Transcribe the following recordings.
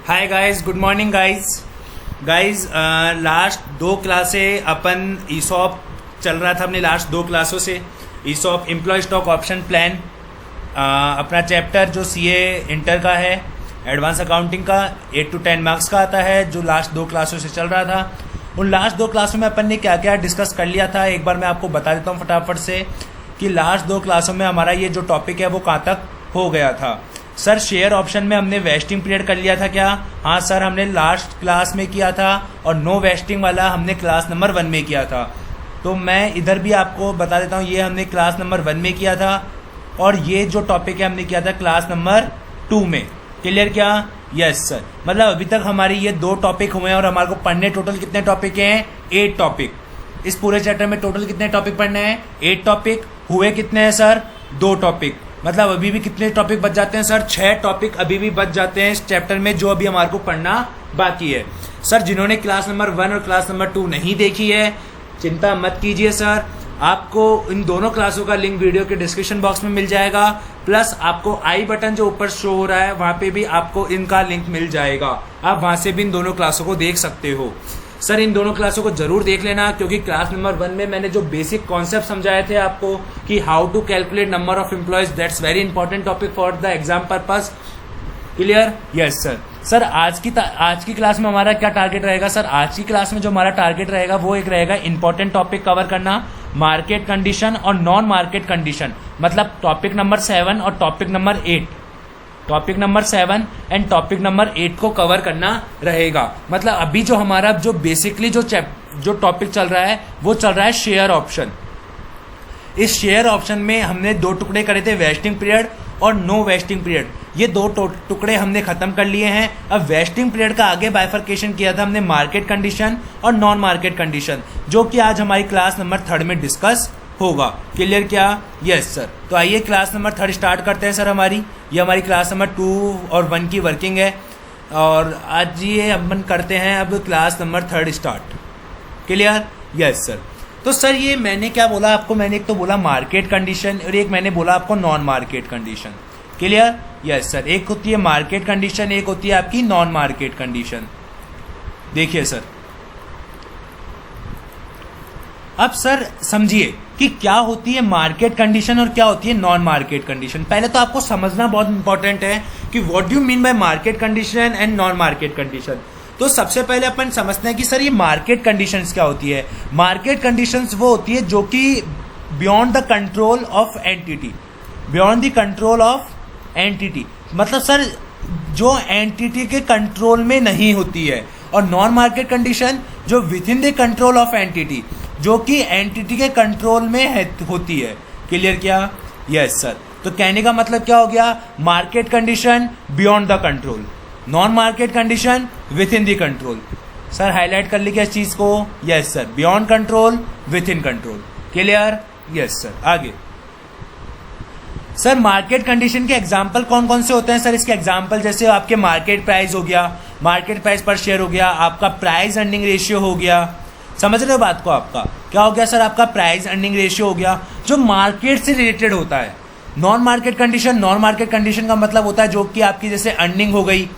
Hi guys, good morning guys. Last दो क्लासें अपन ESOP चल रहा था अपने लास्ट दो क्लासों से। ESOP employ stock option plan अपना चैप्टर जो सीए इंटर का है, एडवांस अकाउंटिंग का 8 to 10 मार्क्स का आता है, जो लास्ट दो क्लासों से चल रहा था। उन लास्ट दो क्लासों में अपन ने क्या क्या डिस्कस कर लिया था, एक बार मैं आपको बता देता हूँ फटाफट से कि लास्ट दो क्लासों में हमारा ये जो टॉपिक है वो कहाँ तक हो गया था। सर शेयर ऑप्शन में हमने वेस्टिंग पीरियड कर लिया था क्या? हाँ सर, हमने लास्ट क्लास में किया था, और नो वेस्टिंग वाला हमने क्लास नंबर 1 में किया था। तो मैं इधर भी आपको बता देता हूँ, ये हमने क्लास नंबर 1 में किया था, और ये जो टॉपिक है हमने किया था क्लास नंबर 2 में। क्लियर क्या? Yes sir. मतलब अभी तक हमारे ये दो टॉपिक हुए हैं, और हमारे को पढ़ने टोटल कितने टॉपिक हैं? 8 टॉपिक। इस पूरे चैप्टर में टोटल कितने टॉपिक पढ़ने हैं? 8 टॉपिक। हुए कितने हैं सर? 2 टॉपिक। मतलब अभी भी कितने टॉपिक बच जाते हैं सर? 6 टॉपिक अभी भी बच जाते हैं इस चैप्टर में, जो अभी हमारे को पढ़ना बाकी है। सर जिन्होंने क्लास नंबर 1 और क्लास नंबर 2 नहीं देखी है, चिंता मत कीजिए सर, आपको इन दोनों क्लासों का लिंक वीडियो के डिस्क्रिप्शन बॉक्स में मिल जाएगा। प्लस आपको आई बटन जो ऊपर शो हो रहा है वहां पे भी आपको इनका लिंक मिल जाएगा, आप वहां से भी इन दोनों क्लासों को देख सकते हो। सर इन दोनों क्लासों को जरूर देख लेना, क्योंकि क्लास नंबर 1 में मैंने जो बेसिक कॉन्सेप्ट समझाए थे आपको कि how to calculate number of employees, that's very important topic for the exam purpose. Clear? Yes sir. Sir आज की क्लास में हमारा क्या टारगेट रहेगा? सर आज की क्लास में जो हमारा टारगेट रहेगा वो एक रहेगा इंपॉर्टेंट टॉपिक कवर करना, मार्केट कंडीशन और नॉन मार्केट कंडीशन। मतलब टॉपिक नंबर 7 और topic number 8, topic number 7 and topic number 8 को कवर करना रहेगा। मतलब अभी जो हमारा जो बेसिकली जो टॉपिक चल रहा है वो चल रहा है शेयर ऑप्शन। इस शेयर ऑप्शन में हमने 2 टुकड़े करे थे, वेस्टिंग पीरियड और नो वेस्टिंग पीरियड। ये 2 टुकड़े हमने खत्म कर लिए हैं। अब वेस्टिंग पीरियड का आगे बाइफर्केशन किया था हमने मार्केट कंडीशन और नॉन मार्केट कंडीशन, जो कि आज हमारी क्लास नंबर 3 में डिस्कस होगा। क्लियर क्या? Yes sir. तो आइए क्लास नंबर 3 स्टार्ट करते हैं सर। ये हमारी क्लास नंबर 2 और 1 की वर्किंग है, और आज ये अपन करते हैं अब class number 3 start. Clear? Yes sir. तो सर ये मैंने क्या बोला आपको? मैंने एक तो बोला मार्केट कंडीशन और एक मैंने बोला आपको non market condition. Clear? Yes sir. एक होती है मार्केट कंडीशन, एक होती है आपकी नॉन मार्केट कंडीशन। देखिए सर, अब सर समझिए कि क्या होती है मार्केट कंडीशन और क्या होती है नॉन मार्केट कंडीशन। पहले तो आपको समझना बहुत इंपॉर्टेंट है कि what do mean by market condition and non market condition. तो सबसे पहले अपन समझते हैं कि सर ये मार्केट कंडीशंस क्या होती है। मार्केट कंडीशंस वो होती है जो कि beyond the control of entity, beyond the control of entity. मतलब सर जो एंटिटी के कंट्रोल में नहीं होती है, और नॉन मार्केट कंडीशन जो with in the control of entity, जो कि एंटिटी के कंट्रोल में होती है। क्लियर क्या? Yes sir. तो कहने का मतलब क्या हो गया? Market condition beyond the control, non market condition with in the control. Sir highlight कर लीजिए इस चीज को। Yes sir. Beyond control, with in control. Clear? Yes sir. आगे सर मार्केट कंडीशन के एग्जाम्पल कौन कौन से होते हैं? सर इसके एग्जाम्पल जैसे आपके मार्केट प्राइस हो गया, मार्केट प्राइस पर शेयर हो गया, आपका प्राइस अर्निंग रेशियो हो गया। समझ रहे हो बात को? आपका क्या हो गया सर? आपका प्राइस अर्निंग रेशियो हो गया, जो मार्केट से रिलेटेड होता है। Non market condition, non market condition का मतलब होता है जो कि आपकी जैसे अर्निंग हो गई,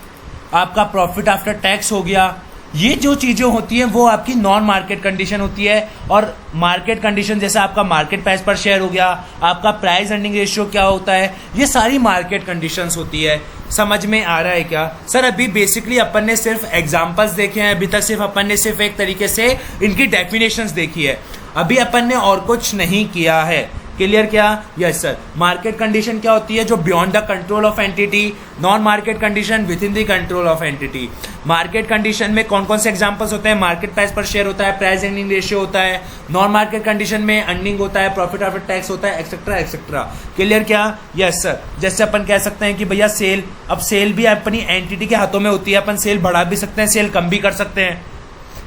आपका प्रॉफिट आफ्टर टैक्स हो गया, ये जो चीजें होती हैं वो आपकी नॉन मार्केट कंडीशन होती है। और मार्केट कंडीशन जैसे आपका मार्केट प्राइस पर शेयर हो गया, आपका प्राइस अर्निंग रेशियो क्या होता है, ये सारी मार्केट कंडीशंस होती है। समझ में आ रहा है क्या सर? अभी बेसिकली अपन ने सिर्फ एग्जांपल्स देखे हैं, अभी तक सिर्फ अपन ने सिर्फ एक तरीके से इनकी डेफिनेशंस देखी है, अभी अपन ने और कुछ नहीं किया है। क्लियर क्या? Yes sir. मार्केट कंडीशन क्या होती है? जो beyond the control of entity. Non market condition with in the control of entity. Market condition में कौन कौन से एग्जांपल्स होते हैं? मार्केट प्राइस पर शेयर होता है, प्राइस अर्निंग रेशियो होता है। नॉन मार्केट कंडीशन में अर्निंग होता है, प्रॉफिट आफ्टर टैक्स होता है, एक्सेट्रा एक्सेट्रा। क्लियर क्या? Yes sir. जैसे अपन कह सकते हैं कि भैया सेल, अब सेल भी अपनी एंटिटी के हाथों में होती है, अपन सेल बढ़ा भी सकते हैं, सेल कम भी कर सकते हैं।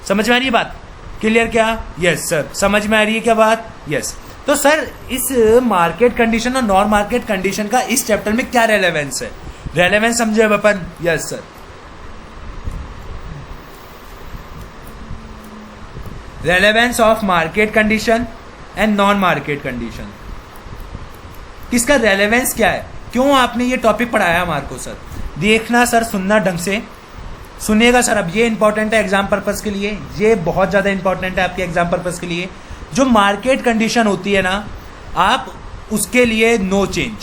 समझ में आ रही है बात? क्लियर क्या? Yes sir. समझ में आ रही है क्या बात? यस। तो सर इस मार्केट कंडीशन और नॉन मार्केट कंडीशन का इस चैप्टर में क्या रेलेवेंस है? रेलेवेंस समझे अब अपन? Yes sir. Relevance of market condition and non market condition, किसका रेलेवेंस क्या है? क्यों आपने ये टॉपिक पढ़ाया हमारे को? सर देखना, सर सुनना ढंग से। सुनिएगा सर, अब ये इंपॉर्टेंट है एग्जाम पर्पस के लिए, ये बहुत ज़्यादा इंपॉर्टेंट है आपके एग्जाम पर्पस के लिए। जो मार्केट कंडीशन होती है ना, आप उसके लिए नो चेंज,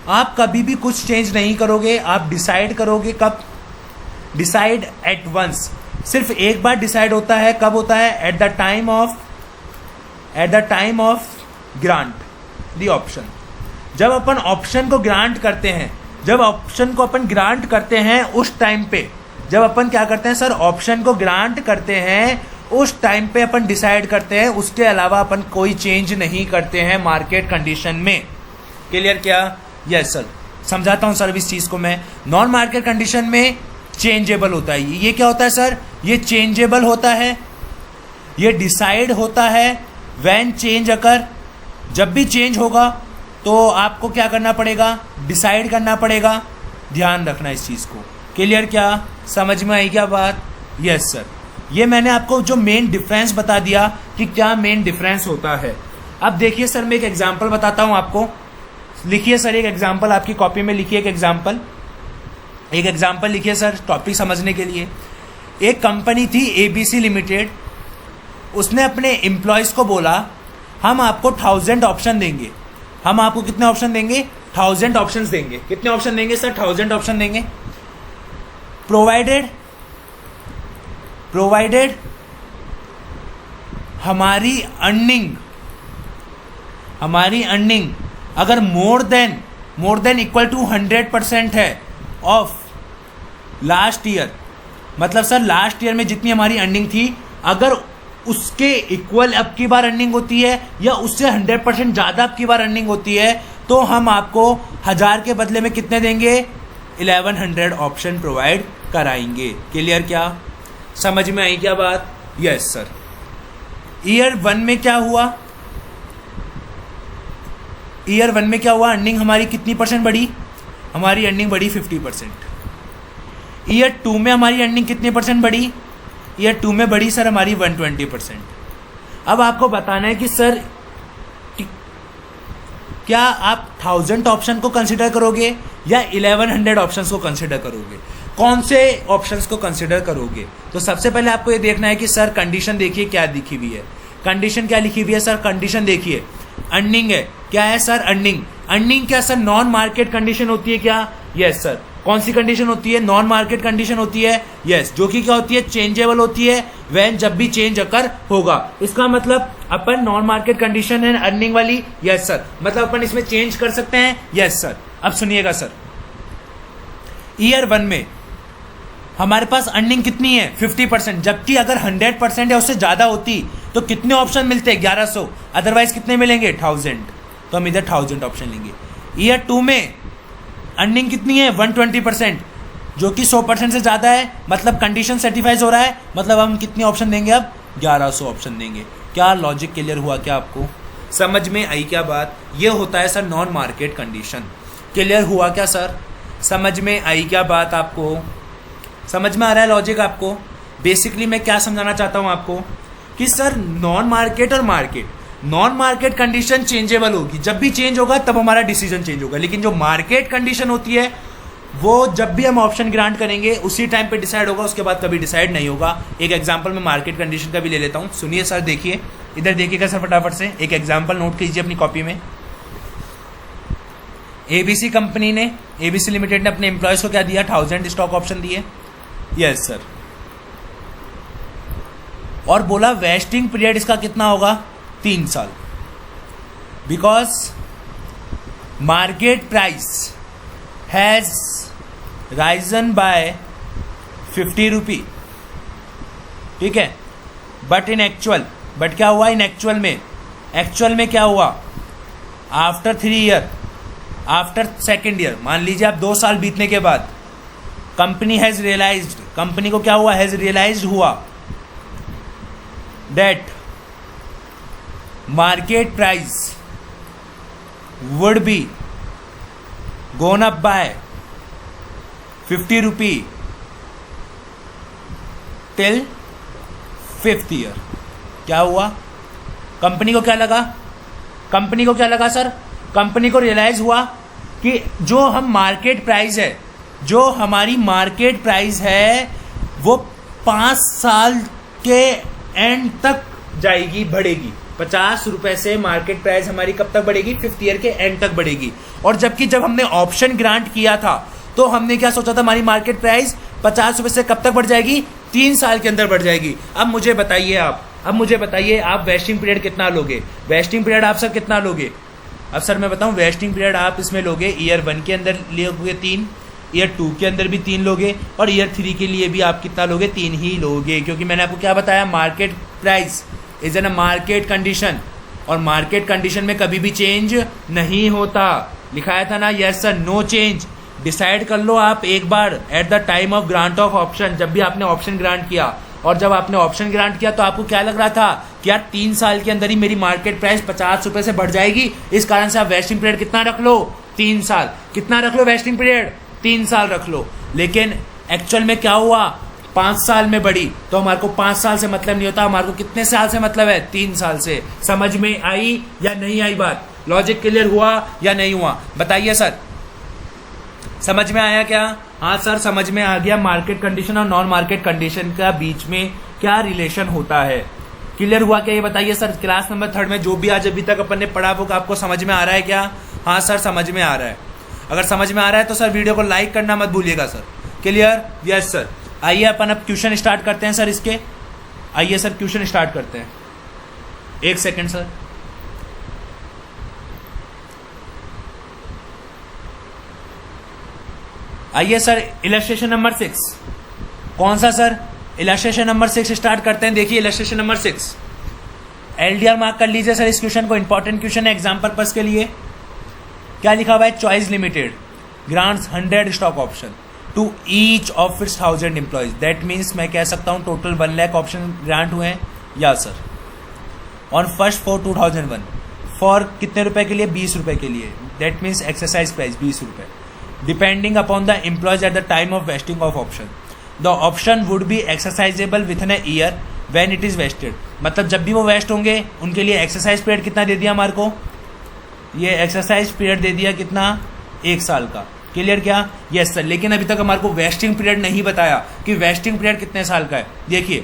आप कभी भी कुछ चेंज नहीं करोगे। आप डिसाइड करोगे कब? Decide at once. सिर्फ एक बार डिसाइड होता है, कब होता है? At the time of grant the option. जब अपन ऑप्शन को ग्रांट करते हैं, जब ऑप्शन को अपन ग्रांट करते हैं उस टाइम पे, जब अपन क्या करते हैं सर, ऑप्शन को ग्रांट करते हैं उस टाइम पे अपन डिसाइड करते हैं। उसके अलावा अपन कोई चेंज नहीं करते हैं मार्केट कंडीशन में। क्लियर क्या? यस सर, समझाता हूं सर इस चीज को मैं। नॉन मार्केट कंडीशन में चेंजेबल होता है। ये क्या होता है सर? ये चेंजेबल होता है, ये डिसाइड होता है व्हेन चेंज अकर। जब भी चेंज होगा तो आपको क्या करना पड़ेगा? डिसाइड करना पड़ेगा। ध्यान रखना इस चीज को। क्लियर क्या? समझ में आई क्या बात? यस सर, ये मैंने आपको जो मेन डिफरेंस बता दिया कि क्या मेन डिफरेंस होता है। अब देखिए सर, मैं एक एग्जांपल बताता हूं आपको। लिखिए सर एक एग्जांपल, आपकी कॉपी में लिखिए एक एग्जांपल लिखिए सर, टॉपिक समझने के लिए। एक कंपनी थी एबीसी लिमिटेड, उसने अपने एम्प्लॉयज को बोला हम आपको 1000 ऑप्शन देंगे। हम आपको कितने ऑप्शन देंगे? 1000 ऑप्शन देंगे। कितने ऑप्शन देंगे सर? 1000 ऑप्शन देंगे। प्रोवाइडेड हमारी अर्निंग अगर मोर देन इक्वल टू 100% है ऑफ लास्ट ईयर। मतलब सर लास्ट ईयर में जितनी हमारी अर्निंग थी, अगर उसके इक्वल अब की बार अर्निंग होती है या उससे 100% ज्यादा अब की बार अर्निंग होती है, तो हम आपको 1000 के बदले में कितने देंगे? 1100 ऑप्शन प्रोवाइड कराएंगे। क्लियर क्या? समझ में आई क्या बात? Yes sir. ईयर वन में क्या हुआ? अर्निंग हमारी कितनी परसेंट बढ़ी? हमारी अर्निंग बढ़ी 50%। ईयर 2 में हमारी अर्निंग कितनी परसेंट बढ़ी? ईयर 2 में बढ़ी सर हमारी 120%। अब आपको बताना है कि सर क्या आप 1000 ऑप्शन को कंसिडर करोगे या 1100 ऑप्शंस को कंसिडर करोगे? कौन से ऑप्शंस को कंसिडर करोगे? तो सबसे पहले आपको ये देखना है कि सर कंडीशन देखिए क्या लिखी हुई है। कंडीशन क्या लिखी हुई है सर? कंडीशन देखिए, अर्निंग है। क्या है सर? अर्निंग क्या सर नॉन मार्केट कंडीशन होती है क्या? Yes sir. कौन सी कंडीशन होती है? नॉन मार्केट कंडीशन होती है। यस, जो कि क्या होती है? चेंजेबल होती है व्हेन, जब भी चेंज अकर होगा। इसका मतलब अपन नॉन मार्केट कंडीशन है अर्निंग वाली। यस सर, मतलब अपन इसमें चेंज कर सकते हैं। Yes sir. अब सुनिएगा सर, ईयर 1 में हमारे पास अर्निंग कितनी है? 50%। जबकि अगर 100% या उससे ज्यादा होती तो कितने ऑप्शन मिलते? 1100। अदरवाइज कितने मिलेंगे? 1000। तो हम इधर 1000 ऑप्शन लेंगे। ईयर 2 में अर्निंग कितनी है? 120%, जो कि 100% से ज्यादा है। मतलब कंडीशन सेटिफाइज हो रहा है, मतलब हम कितने ऑप्शन देंगे? अब 1100 ऑप्शन देंगे। क्या लॉजिक क्लियर हुआ क्या आपको? समझ में आई क्या बात? ये होता है sir non market condition. Clear हुआ क्या सर? समझ में आई क्या बात आपको? समझ में आ रहा है लॉजिक आपको? बेसिकली मैं क्या समझाना चाहता हूं आपको कि सर नॉन मार्केट और market, non market condition changeable होगी। जब भी चेंज होगा तब हमारा डिसीजन चेंज होगा। लेकिन जो मार्केट कंडीशन होती है वो जब भी हम ऑप्शन ग्रांट करेंगे उसी टाइम पे डिसाइड होगा, उसके बाद कभी डिसाइड नहीं होगा। एक एग्जांपल मैं मार्केट कंडीशन का भी ले लेता हूं। सुनिए सर, देखिए इधर देखिएगा सर फटाफट से। एक एग्जांपल नोट कीजिए अपनी कॉपी में। एबीसी कंपनी ने, एबीसी लिमिटेड ने अपने एम्प्लॉयज को क्या दिया? 1000 स्टॉक ऑप्शन दिए। Yes sir. और बोला वेस्टिंग पीरियड इसका कितना होगा? 3 साल। Because market price has risen bye 50 रुपी। ठीक है, बट इन एक्चुअल, बट क्या हुआ इन एक्चुअल में क्या हुआ? After 3 year, after second year, मान लीजिए आप 2 साल बीतने के बाद कंपनी हैज रियलाइज्ड, कंपनी को क्या हुआ? हैज रियलाइज्ड हुआ that market price would be gone up by 50 rupee till 5th year. क्या हुआ? कंपनी को क्या लगा? कंपनी को क्या लगा सर? कंपनी को रियलाइज हुआ कि जो हम मार्केट प्राइस है, जो हमारी मार्केट प्राइस है वो 5 साल के एंड तक जाएगी, बढ़ेगी। 50 रुपए से मार्केट प्राइस हमारी कब तक बढ़ेगी? 5th ईयर के एंड तक बढ़ेगी। और जबकि जब हमने ऑप्शन ग्रांट किया था तो हमने क्या सोचा था? हमारी मार्केट प्राइस 50 रुपए से कब तक बढ़ जाएगी? 3 साल के अंदर बढ़ जाएगी। अब मुझे बताइए आप वेस्टिंग पीरियड कितना लोगे? वेस्टिंग पीरियड आप सर कितना लोगे? अब सर मैं बताऊं, वेस्टिंग पीरियड आप इसमें लोगे ईयर 1 के अंदर लोगे 3, ईयर 2 के अंदर भी 3 लोगे, और ईयर 3 के लिए भी आप कितना लोगे? 3 ही लोगे। क्योंकि मैंने आपको क्या बताया? Market price is an a market condition, और मार्केट कंडीशन में कभी भी चेंज नहीं होता। लिखाया था ना, yes sir, no change. Decide कर लो आप एक बार at the time of grant of option, जब भी आपने ऑप्शन ग्रांट किया, और जब आपने ऑप्शन ग्रांट किया तो आपको क्या लग रहा था कि यार 3 साल के अंदर ही मेरी मार्केट प्राइस 50 रुपए से बढ़ जाएगी। इस कारण से आप वेस्टिंग पीरियड कितना रख लो? 3 साल। कितना रख लो वेस्टिंग पीरियड? 3 साल रख लो। लेकिन एक्चुअल में क्या हुआ? 5 साल में बढ़ी। तो हमारे को 5 साल से मतलब नहीं होता, हमारे को कितने साल से मतलब है? 3 साल से। समझ में आई या नहीं आई बात? लॉजिक क्लियर हुआ या नहीं हुआ? बताइए सर, समझ में आया क्या? हाँ सर, समझ में आ गया। मार्केट कंडीशन और नॉन मार्केट कंडीशन का बीच में क्या रिलेशन होता है? क्लियर हुआ क्या? ये बताइए सर। क्लास नंबर 3 में जो भी आज अभी तक अपन ने पढ़ा वो आपको समझ में आ रहा है क्या? हाँ सर, समझ में आ रहा है। अगर समझ में आ रहा है तो सर वीडियो को लाइक करना मत भूलिएगा सर। क्लियर? Yes sir. आइए अपन अब क्वेश्चन स्टार्ट करते हैं सर इसके। आइए सर क्वेश्चन स्टार्ट करते हैं। 1 सेकेंड सर। आइए सर, इलस्ट्रेशन नंबर 6। कौन सा सर? इलस्ट्रेशन नंबर 6 स्टार्ट करते हैं। देखिए इलस्ट्रेशन नंबर 6, एलडीआर मार्क कर लीजिए सर इस क्वेश्चन को, इंपॉर्टेंट क्वेश्चन है एग्जाम पर्पस के लिए। क्या लिखा हुआ है? Choice limited grants 100 stock option to each of its 1000 employees. That means मैं कह सकता हूं टोटल 1 लाख ऑप्शन ग्रांट हुए हैं। या सर, ऑन 1 फॉर 2001 फॉर कितने रुपए के लिए? 20 रुपए के लिए। दैट मीन्स एक्सरसाइज प्राइस 20 रुपए। Depending upon the employees at the time of vesting of option, the option would be exercisable with in a year when it is vested. मतलब जब भी वो वेस्ट होंगे उनके लिए एक्सरसाइज पीरियड कितना दे दिया हमारे को? ये एक्सरसाइज पीरियड दे दिया कितना? 1 साल का। क्लियर क्या? Yes sir. लेकिन अभी तक हमारे को वेस्टिंग पीरियड नहीं बताया कि वेस्टिंग पीरियड कितने साल का है। देखिए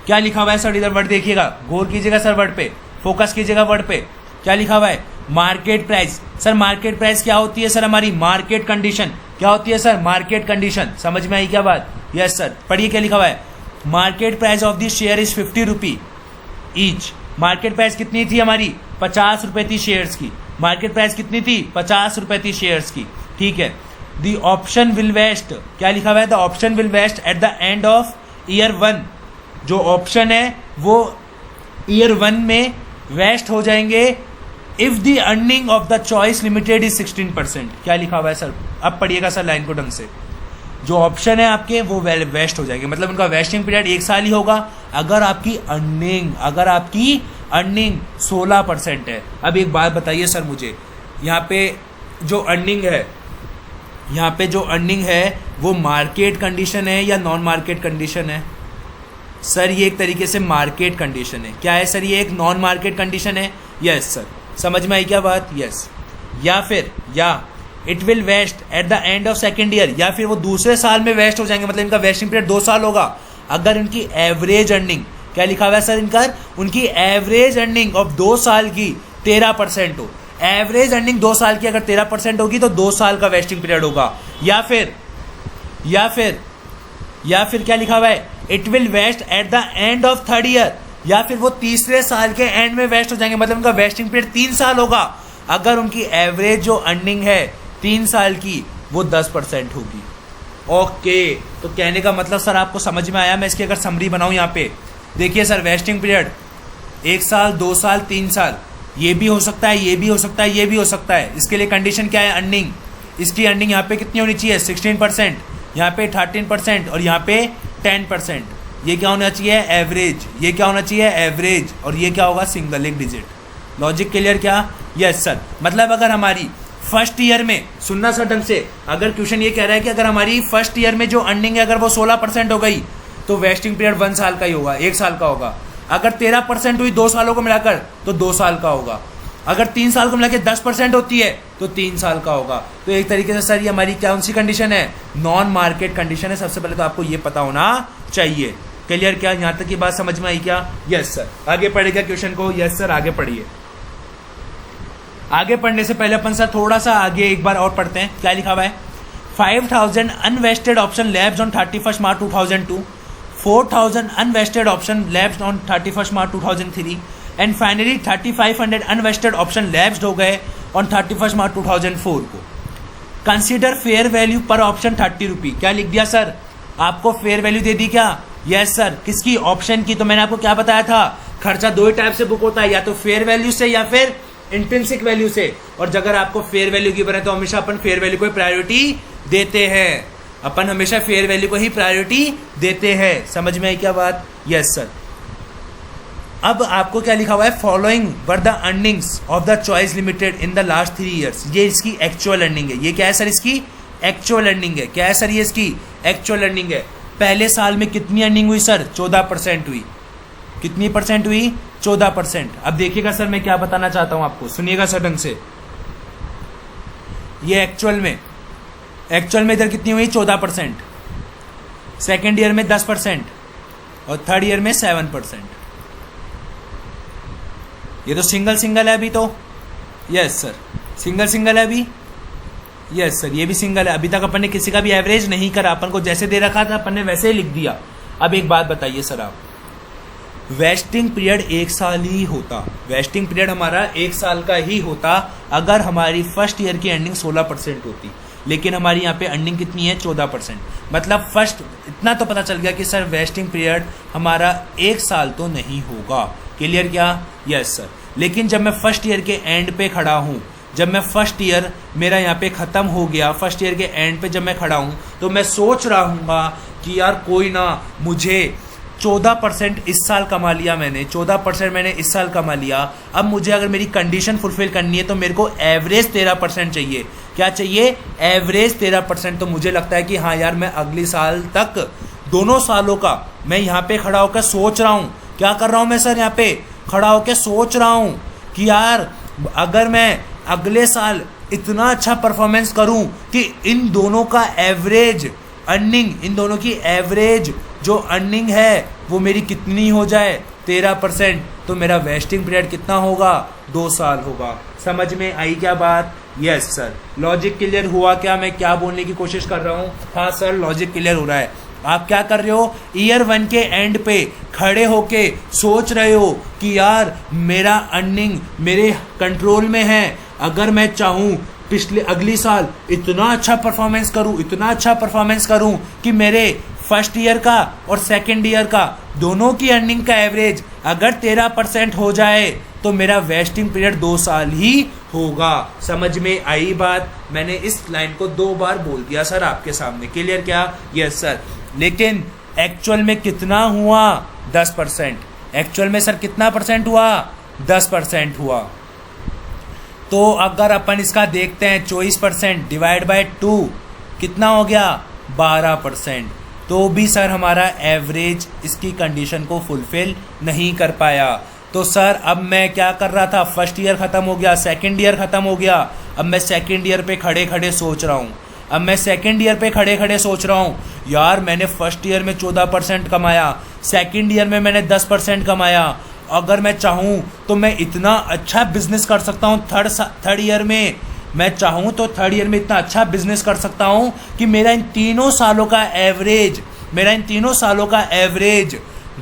क्या लिखा हुआ है सर, इधर वर्ड देखिएगा, गौर कीजिएगा सर, वर्ड पे फोकस कीजिएगा। वर्ड पे क्या लिखा हुआ है? Market price. Sir market price क्या होती है सर? हमारी मार्केट कंडीशन। क्या होती है सर? Market condition. समझ में आई क्या बात? Yes sir. पढ़िए क्या लिखा हुआ है? Market price of the share is 50 rupee each. Market price कितनी थी हमारी? 50 रुपए थी शेयर्स की। मार्केट प्राइस कितनी थी? 50 रुपए थी शेयर्स की। ठीक है। द ऑप्शन विल वेस्ट, क्या लिखा हुआ है? The option will vest at the end of year 1। जो ऑप्शन है वो ईयर 1 में वेस्ट हो जाएंगे if the earning of the choice limited is 16%। क्या लिखा हुआ है सर? अब पढ़िएगा सर लाइन को ढंग से। जो ऑप्शन है आपके वो वेस्ट हो जाएंगे, मतलब उनका वेस्टिंग पीरियड 1 साल ही होगा अगर आपकी अर्निंग 16% है। अब एक बात बताइए सर मुझे, यहाँ पे जो अर्निंग है वो मार्केट कंडीशन है या नॉन मार्केट कंडीशन है? सर ये एक तरीके से मार्केट कंडीशन है। क्या है सर? ये एक नॉन मार्केट कंडीशन है। Yes sir. समझ में आई क्या बात? यस। या it will vest at the end of second year, या फिर वो दूसरे साल में वेस्ट हो जाएंगे, मतलब इनका वेस्टिंग पीरियड 2 साल होगा अगर इनकी एवरेज अर्निंग, क्या लिखा हुआ है सर इनका? उनकी एवरेज अर्निंग ऑफ 2 साल की 13% हो। एवरेज अर्निंग 2 साल की अगर 13% होगी तो 2 साल का वेस्टिंग पीरियड होगा। या फिर क्या लिखा हुआ है? It will vest at the end of 3rd year, या फिर वो तीसरे साल के एंड में वेस्ट हो जाएंगे, मतलब उनका वेस्टिंग पीरियड 3 साल होगा अगर उनकी एवरेज जो अर्निंग है 3 साल की वो 10% होगी। ओके, तो कहने का मतलब सर आपको समझ में आया? मैं इसकी अगर समरी बनाऊं यहाँ पे, देखिए सर, वेस्टिंग पीरियड 1 साल, 2 साल, 3 साल, ये भी हो सकता है, ये भी हो सकता है, ये भी हो सकता है। इसके लिए कंडीशन क्या है? अर्निंग। इसकी अर्निंग यहाँ पे कितनी होनी चाहिए? 16%, यहाँ पे 13% और यहाँ पे 10%। ये क्या होना चाहिए? एवरेज। ये क्या होना चाहिए? एवरेज। और ये क्या होगा? सिंगल, एक डिजिट। लॉजिक क्लियर क्या? Yes sir. मतलब अगर हमारी फर्स्ट ईयर में, सुनना सर ढंग से, अगर क्वेश्चन ये कह रहा है कि अगर हमारी फर्स्ट ईयर में जो अर्निंग है अगर वो 16% हो गई तो वेस्टिंग पीरियड 1 साल का ही होगा, 1 साल का होगा। अगर 13% हुई 2 सालों को मिलाकर तो 2 साल का होगा। अगर 3 साल को मिला के 10% होती है तो 3 साल का होगा। तो एक तरीके से सर ये हमारी कौन सी कंडीशन है, नॉन मार्केट कंडीशन है। सबसे पहले तो आपको ये पता होना चाहिए। क्लियर? क्या यहाँ तक की बात समझ में आई क्या? Yes sir. आगे पढ़ेगा क्वेश्चन को? यस सर आगे पढ़िए। आगे पढ़ने से पहले अपन सर थोड़ा सा आगे एक बार और पढ़ते हैं। क्या लिखा हुआ है? 5000 unvested option lapse on 31 March 2002, 4000 unvested option lapsed on 31 March 2003 and finally 3500 unvested option lapsed हो गए ऑन 31 मार्च 2004 को। कंसीडर फेयर वैल्यू पर ऑप्शन 30 रुपी। क्या लिख दिया सर? आपको फेयर वैल्यू दे दी क्या? Yes sir. किसकी? ऑप्शन की। तो मैंने आपको क्या बताया था, खर्चा दो ही टाइप से बुक होता है, या तो फेयर वैल्यू से या फिर इंट्रिंसिक वैल्यू से। और अगर आपको फेयर वैल्यू की बने तो हमेशा अपन फेयर वैल्यू को प्रायोरिटी देते हैं। अपन हमेशा फेयर वैल्यू को ही प्रायोरिटी देते हैं। समझ में आई क्या बात? Yes sir. अब आपको क्या लिखा हुआ है? Following were the earnings of the choice limited in the last 3 years. ये इसकी एक्चुअल अर्निंग है। ये क्या है सर? इसकी एक्चुअल अर्निंग है। क्या है सर? ये इसकी एक्चुअल अर्निंग है। पहले साल में कितनी अर्निंग हुई सर? 14% हुई। कितनी परसेंट हुई? 14%। अब देखिएगा सर मैं क्या बताना चाहता हूं आपको, सुनिएगा सर ढंग से। ये एक्चुअल में इधर कितनी हुई? 14%। सेकेंड ईयर में 10% और थर्ड ईयर में 7%। ये तो सिंगल है अभी तो। Yes sir. सिंगल है अभी। Yes sir. ये भी सिंगल है। अभी तक अपन ने किसी का भी एवरेज नहीं करा। अपन को जैसे दे रखा था अपन ने वैसे ही लिख दिया। अब एक बात बताइए सर आप, वेस्टिंग पीरियड 1 साल ही होता। वेस्टिंग पीरियड हमारा 1 साल का ही होता अगर हमारी फर्स्ट ईयर की अर्निंग 16% होती। लेकिन हमारी यहाँ पे अर्निंग कितनी है? 14%। मतलब फर्स्ट इतना तो पता चल गया कि सर वेस्टिंग पीरियड हमारा 1 साल तो नहीं होगा। क्लियर क्या? Yes sir. लेकिन जब मैं फर्स्ट ईयर के एंड पे खड़ा हूँ, जब मैं फर्स्ट ईयर मेरा यहाँ पे ख़त्म हो गया, फर्स्ट ईयर के एंड पे जब मैं खड़ा हूँ तो मैं सोच रहा हूँ कि यार कोई ना, मुझे 14% इस साल कमा लिया मैंने, 14% मैंने इस साल कमा लिया। अब मुझे अगर मेरी कंडीशन फुलफिल करनी है तो मेरे को एवरेज 13% चाहिए। क्या चाहिए? एवरेज 13%। तो मुझे लगता है कि हाँ यार मैं अगले साल तक दोनों सालों का मैं यहाँ पे खड़ा होकर सोच रहा हूँ। क्या कर रहा हूँ मैं सर? यहाँ पे खड़ा होकर सोच रहा हूँ कि यार अगर मैं अगले साल इतना अच्छा परफॉर्मेंस करूँ कि इन दोनों का एवरेज अर्निंग, इन दोनों की एवरेज जो अर्निंग है वो मेरी कितनी हो जाए? 13%। तो मेरा वेस्टिंग पीरियड कितना होगा? 2 साल होगा। समझ में आई क्या बात? Yes sir. लॉजिक क्लियर हुआ क्या? मैं क्या बोलने की कोशिश कर रहा हूँ? हाँ सर लॉजिक क्लियर हो रहा है। आप क्या कर रहे हो? ईयर 1 के एंड पे खड़े होके सोच रहे हो कि यार मेरा अर्निंग मेरे कंट्रोल में है। अगर मैं चाहूँ अगली साल इतना अच्छा परफॉर्मेंस करूं कि मेरे फर्स्ट ईयर का और सेकंड ईयर का दोनों की अर्निंग का एवरेज अगर 13% हो जाए तो मेरा वेस्टिंग पीरियड 2 साल ही होगा। समझ में आई बात? मैंने इस लाइन को 2 बार बोल दिया सर आपके सामने। क्लियर क्या? Yes sir. लेकिन एक्चुअल में कितना हुआ? 10%। एक्चुअल में सर कितना परसेंट हुआ? 10% हुआ। तो अगर अपन इसका देखते हैं 24% डिवाइड बाय 2 कितना हो गया? 12%। तो भी सर हमारा एवरेज इसकी कंडीशन को फुलफिल नहीं कर पाया। तो सर अब मैं क्या कर रहा था? फर्स्ट ईयर ख़त्म हो गया, सेकंड ईयर ख़त्म हो गया। अब मैं सेकंड ईयर पे खड़े सोच रहा हूँ यार मैंने फर्स्ट ईयर में 14% कमाया, सेकंड ईयर में मैंने 10% कमाया। अगर मैं चाहूँ तो मैं इतना अच्छा बिजनेस कर सकता हूँ थर्ड ईयर में। मैं चाहूँ तो थर्ड ईयर में इतना अच्छा बिजनेस कर सकता हूँ कि मेरा इन तीनों सालों का एवरेज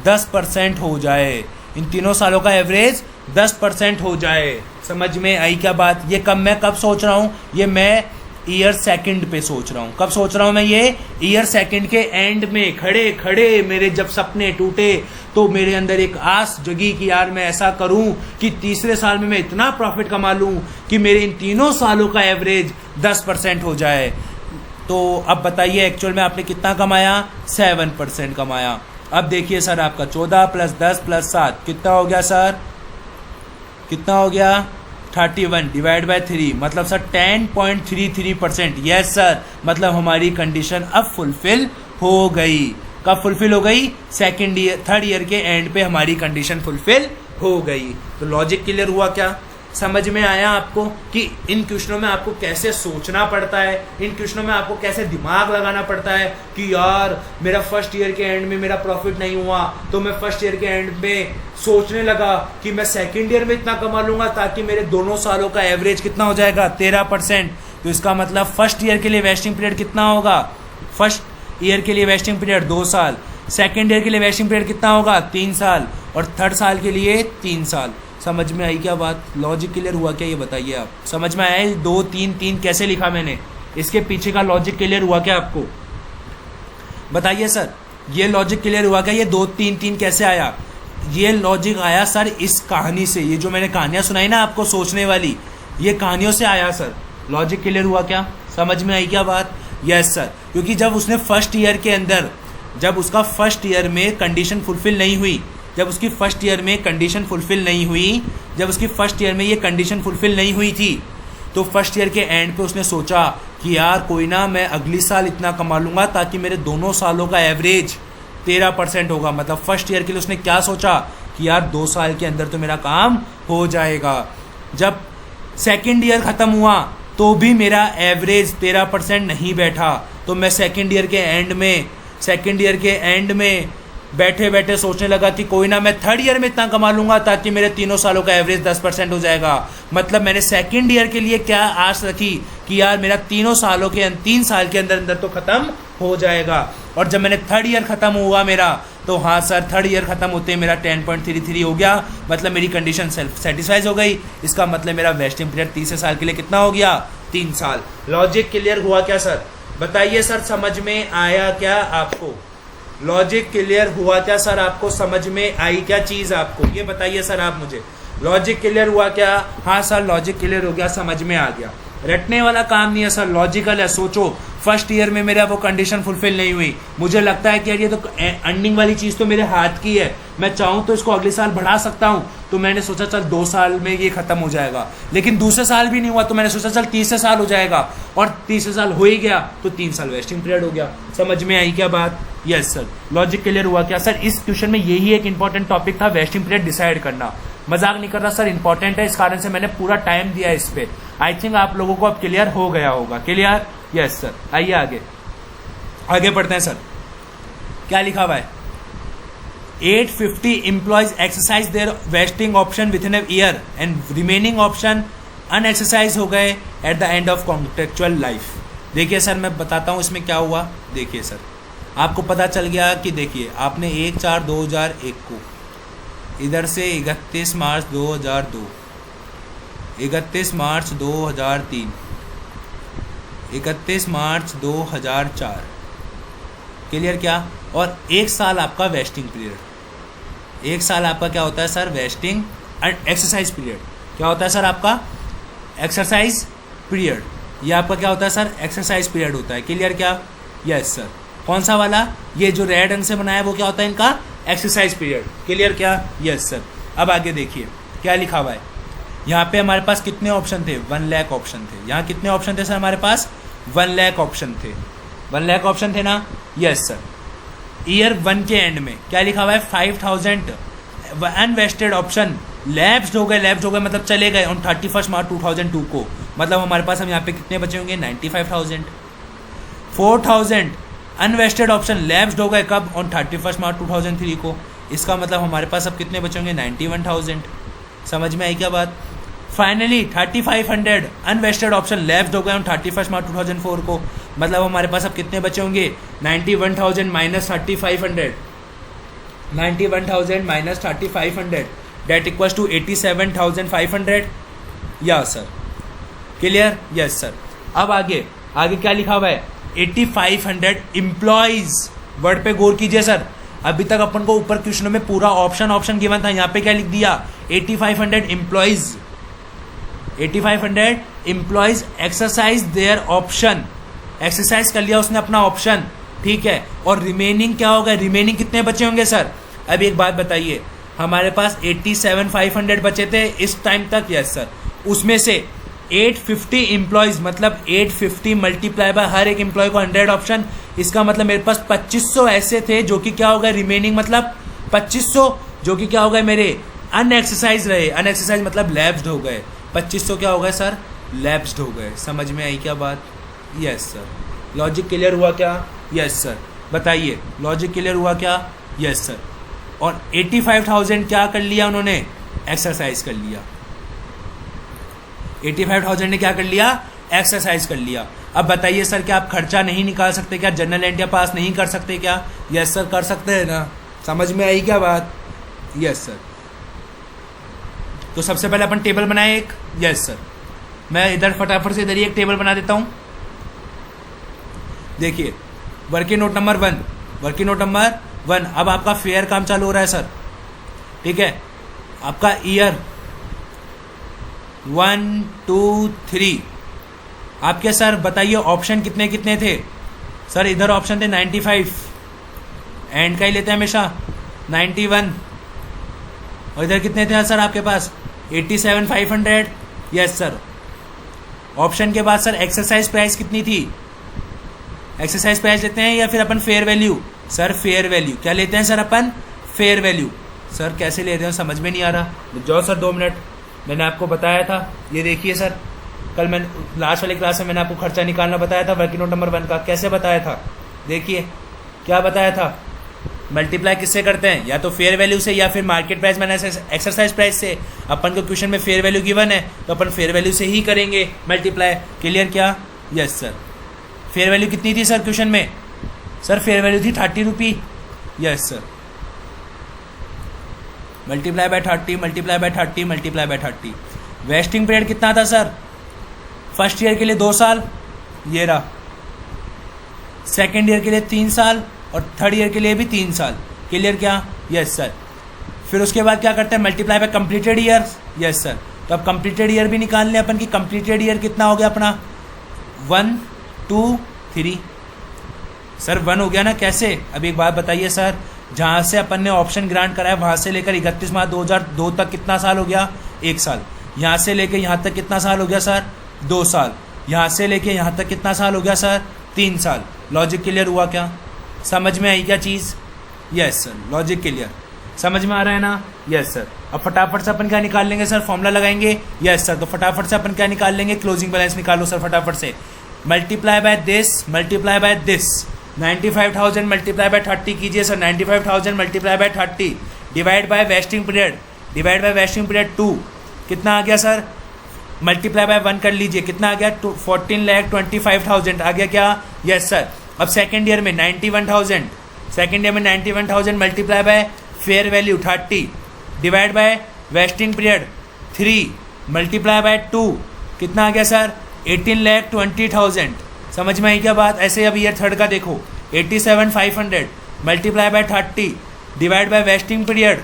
10% हो जाए। इन तीनों सालों का एवरेज 10% हो जाए। समझ में आई क्या बात? ये मैं कब सोच रहा हूँ? ये मैं ईयर सेकंड पे सोच रहा हूँ। कब सोच रहा हूँ मैं? ये ईयर सेकंड के एंड में खड़े मेरे जब सपने टूटे तो मेरे अंदर एक आस जगी कि यार मैं ऐसा करूं कि तीसरे साल में मैं इतना प्रॉफिट कमा लूं कि मेरे इन तीनों सालों का एवरेज 10% हो जाए। तो अब बताइए एक्चुअल में आपने कितना कमाया? 7% कमाया। अब देखिए सर आपका 14 + 10 + 7 कितना हो गया सर? कितना हो गया? 31 डिवाइड बाय 3 मतलब सर 10.33%। Yes sir. मतलब हमारी कंडीशन अब फुलफिल हो गई। कब फुलफिल हो गई? थर्ड ईयर के एंड पे हमारी कंडीशन फुलफिल हो गई। तो लॉजिक क्लियर हुआ क्या? समझ में आया आपको कि इन क्वेश्चनों में आपको कैसे सोचना पड़ता है, इन क्वेश्चनों में आपको कैसे दिमाग लगाना पड़ता है कि यार मेरा फर्स्ट ईयर के एंड में मेरा प्रॉफिट नहीं हुआ तो मैं फर्स्ट ईयर के एंड में सोचने लगा कि मैं सेकेंड ईयर में इतना कमा लूंगा ताकि मेरे दोनों सालों का एवरेज कितना हो जाएगा 13%। तो इसका मतलब फर्स्ट ईयर के लिए वेस्टिंग पीरियड कितना होगा, फर्स्ट ईयर के लिए वेस्टिंग पीरियड 2 साल, सेकेंड ईयर के लिए वेस्टिंग पीरियड कितना होगा 3 साल और थर्ड साल के लिए 3 साल। समझ में आई क्या बात, लॉजिक क्लियर हुआ क्या ये बताइए आप। समझ में आया 2 3 3 कैसे लिखा मैंने, इसके पीछे का लॉजिक क्लियर हुआ क्या आपको, बताइए सर। ये लॉजिक क्लियर हुआ क्या, ये 2 3 3 कैसे आया। ये लॉजिक आया सर इस कहानी से, ये जो मैंने कहानियां सुनाई ना आपको सोचने वाली, ये कहानियों से आया सर। लॉजिक क्लियर हुआ क्या, समझ में आई क्या बात। यस सर, क्योंकि जब उसने फर्स्ट ईयर के अंदर, जब उसका फर्स्ट ईयर में कंडीशन फुलफिल नहीं हुई, जब उसकी फर्स्ट ईयर में कंडीशन फुलफिल नहीं हुई, जब उसकी फर्स्ट ईयर में ये कंडीशन फुलफिल नहीं हुई थी, तो फर्स्ट ईयर के एंड पे उसने सोचा कि यार कोई ना, मैं अगली साल इतना कमा लूंगा ताकि मेरे दोनों सालों का एवरेज 13% होगा। मतलब फर्स्ट ईयर के लिए उसने क्या सोचा कि यार 2 साल के अंदर तो मेरा काम हो जाएगा। जब सेकेंड ईयर खत्म हुआ तो भी मेरा एवरेज 13% नहीं बैठा, तो मैं सेकेंड ईयर के एंड में बैठे बैठे सोचने लगा कि कोई ना, मैं थर्ड ईयर में इतना कमा लूंगा ताकि मेरे तीनों सालों का एवरेज 10% हो जाएगा। मतलब मैंने सेकेंड ईयर के लिए क्या आस रखी कि यार मेरा 3 साल के अंदर तो खत्म हो जाएगा। और जब मैंने थर्ड ईयर खत्म हुआ मेरा, तो हाँ सर, थर्ड ईयर खत्म होते मेरा 10.33 हो गया, मतलब मेरी कंडीशन सेल्फ सेटिस्फाइज हो गई। इसका मतलब मेरा वेस्टिंग पीरियड तीसरे साल के लिए कितना हो गया, 3 साल। लॉजिक क्लियर हुआ क्या सर, बताइए सर, समझ में आया क्या आपको। लॉजिक क्लियर हुआ क्या सर, आपको समझ में आई क्या चीज आपको, ये बताइए सर आप मुझे। लॉजिक क्लियर हुआ क्या, हाँ सर लॉजिक क्लियर हो गया, समझ में आ गया। रटने वाला काम नहीं है सर, लॉजिकल है। सोचो फर्स्ट ईयर में मेरा वो कंडीशन फुलफिल नहीं हुई, मुझे लगता है कि यार ये तो अर्निंग वाली चीज तो मेरे हाथ की है, मैं चाहूँ तो इसको अगले साल बढ़ा सकता हूँ, तो मैंने सोचा चल 2 साल में ये खत्म हो जाएगा। लेकिन दूसरे साल भी नहीं हुआ तो मैंने सोचा चल तीसरे साल हो जाएगा, और तीसरे साल हो ही गया तो 3 साल वेस्टिंग पीरियड हो गया। समझ में आई क्या बात। यस सर, लॉजिक क्लियर हुआ क्या सर। इस क्वेश्चन में यही एक इंपॉर्टेंट टॉपिक था, वेस्टिंग पीरियड डिसाइड करना। मजाक नहीं कर रहा सर, इंपॉर्टेंट है, इस कारण से मैंने पूरा टाइम दिया इस पे। आई थिंक आप लोगों को अब क्लियर हो गया होगा। Clear, yes sir. आइए आगे पढ़ते हैं सर, क्या लिखा हुआ है। 850 employees exercise their vesting option within a year and remaining option unexercise हो गए at the end of contractual life. देखिए सर, मैं बताता हूँ इसमें क्या हुआ। देखिए सर, आपको पता चल गया कि देखिए आपने 1/4/2001 को इधर से 31 मार्च 2002, 31 मार्च 2003, 31 मार्च 2004, क्लियर क्या। और 1 साल आपका वेस्टिंग पीरियड, 1 साल आपका क्या होता है सर, वेस्टिंग एक्सरसाइज पीरियड। क्या होता है सर आपका, एक्सरसाइज पीरियड। ये आपका क्या होता है सर, एक्सरसाइज पीरियड होता है। क्लियर क्या, यस सर। कौन सा वाला, ये जो रेड रंग से बनाया है वो क्या होता है इनका, एक्सरसाइज पीरियड। क्लियर क्या, यस सर। अब आगे देखिए क्या लिखा हुआ है। यहाँ पे हमारे पास कितने ऑप्शन थे, 1 लाख ऑप्शन थे। यहाँ कितने ऑप्शन थे सर हमारे पास, 1 लाख ऑप्शन थे। 1 लाख ऑप्शन थे ना, यस सर। ईयर 1 के एंड में क्या लिखा हुआ है, 5000 अनवेस्टेड ऑप्शन लैप्स्ड हो गए मतलब चले गए ऑन 31 मार्च 2002 को। मतलब हमारे पास हम यहाँ पे कितने बचे होंगे, 95,000। 4000 अनवेस्टेड ऑप्शन लैप्स्ड हो गए कब, ऑन 31 मार्च 2003 को। इसका मतलब हमारे पास अब कितने बचे होंगे, 91,000। समझ में आई क्या बात। फाइनली 3500 अनवेस्टेड ऑप्शन लैप्स्ड हो गए ऑन 31 मार्च 2004 को। मतलब हमारे पास अब कितने बचे होंगे, 91,000 minus 3500, 91,000 minus 3500 that equals to 87,500। या सर, क्लियर, यस सर। अब आगे क्या लिखा हुआ है, 8500 एम्प्लॉयज। वर्ड पे गौर कीजिए सर, अभी तक अपन को ऊपर क्वेश्चन में पूरा ऑप्शन गिवन था, यहाँ पे क्या लिख दिया, 8500 employees. 8500 employees exercise their option, exercise कर लिया उसने अपना ऑप्शन, ठीक है। और रिमेनिंग क्या होगा, रिमेनिंग कितने बचे होंगे सर। अब एक बात बताइए, हमारे पास 87,500 बचे थे इस टाइम तक, यस सर। उसमें से 850 एम्प्लॉयज, मतलब 850 मल्टीप्लाई बाय हर एक एम्प्लॉय को 100 ऑप्शन। इसका मतलब मेरे पास 2500 ऐसे थे जो कि क्या हो गए, रिमेनिंग मतलब 2500 जो कि क्या हो गए, मेरे अनएक्सरसाइज रहे। अनएक्सरसाइज मतलब लैप्स्ड हो गए। 2500 क्या हो गए सर, लैप्स्ड हो गए। समझ में आई क्या बात? Yes sir. लॉजिक क्लियर हुआ क्या? Yes sir. बताइए लॉजिक क्लियर हुआ क्या? Yes sir. और 85,000 क्या कर लिया उन्होंने? एक्सरसाइज कर लिया। 85,000 ने क्या कर लिया? एक्सरसाइज कर लिया। अब बताइए सर क्या आप खर्चा नहीं निकाल सकते क्या? जनरल एंट्री पास नहीं कर सकते क्या? यस सर कर सकते हैं ना। समझ में आई क्या बात? Yes sir. तो सबसे पहले अपन टेबल बनाए एक। Yes sir. मैं इधर फटाफट से इधर ही एक टेबल बना देता हूं। देखिए working note number 1, working note number 1। अब आपका फेयर काम चालू हो रहा है सर, ठीक है। आपका ईयर 1 2 3। आपके सर बताइए ऑप्शन कितने कितने थे? सर इधर ऑप्शन थे 95, एंड का ही लेते हैं हमेशा 91। और इधर कितने थे सर आपके पास? 87,500। Yes sir. ऑप्शन के बाद सर एक्सरसाइज प्राइस कितनी थी? एक्सरसाइज प्राइस लेते हैं या फिर अपन fair value? Sir fair value. क्या लेते हैं सर अपन? Fair value. सर कैसे ले रहे हो समझ में नहीं आ रहा। जाओ सर 2 मिनट, मैंने आपको बताया था। ये देखिए सर, कल मैंने लास्ट वाली क्लास में मैंने आपको खर्चा निकालना बताया था वर्किंग नोट नंबर 1 का। कैसे बताया था? देखिए क्या बताया था। मल्टीप्लाई किससे करते हैं? या तो फेयर वैल्यू से या फिर market price minus exercise price से। अपन को क्वेश्चन में फेयर वैल्यू गिवन है तो अपन फेयर वैल्यू से ही करेंगे मल्टीप्लाई। क्लियर क्या? Yes sir. फेयर वैल्यू कितनी थी सर क्वेश्चन में? सर फेयर वैल्यू थी 30 rupee. Yes sir. Multiply by 30, multiply by 30, multiply by 30। Vesting period कितना था सर? फर्स्ट ईयर के लिए 2 साल, ये रहा। सेकेंड ईयर के लिए 3 साल और थर्ड ईयर के लिए भी 3 साल। क्लियर क्या? Yes sir. फिर उसके बाद क्या करते हैं? Multiply by completed year. Yes sir. तो अब कंप्लीटेड ईयर भी निकाल लें अपन की। कंप्लीटेड ईयर कितना हो गया अपना? 1 2 3। सर 1 हो गया ना। कैसे? अब एक बात बताइए सर, जहाँ से अपन ने ऑप्शन ग्रांट कराया वहाँ से लेकर 31 मार्च 2002 तक कितना साल हो गया? 1 साल। यहाँ से लेकर यहाँ तक कितना साल हो गया सर? 2 साल। यहाँ से लेकर यहाँ तक कितना साल हो गया सर? 3 साल। लॉजिक क्लियर हुआ क्या? समझ में आई क्या चीज़? Yes sir. लॉजिक क्लियर समझ में आ रहा है ना? Yes sir. अब फटाफट से अपन क्या निकाल लेंगे सर? फॉर्मूला लगाएंगे। Yes sir. तो फटाफट से अपन क्या निकाल लेंगे? क्लोजिंग बैलेंस निकालो सर फटाफट से। Multiply by this, multiply by this. 95,000 multiply by 30 कीजिए sir. 95,000 multiply by 30 divide by vesting period, divide by vesting period 2। कितना आ गया सर? मल्टीप्लाई बाय 1 कर लीजिए। कितना आ गया? 14,25,000 आ गया क्या? Yes sir. अब सेकेंड ईयर में 91,000, सेकेंड ईयर में 91,000 multiply by fair value 30 divide by vesting period 3 multiply by 2। कितना आ गया सर? 18,20,000। समझ में आई क्या बात? ऐसे अब ईयर थर्ड का देखो, 87,500 multiply by 30 divide by vesting period,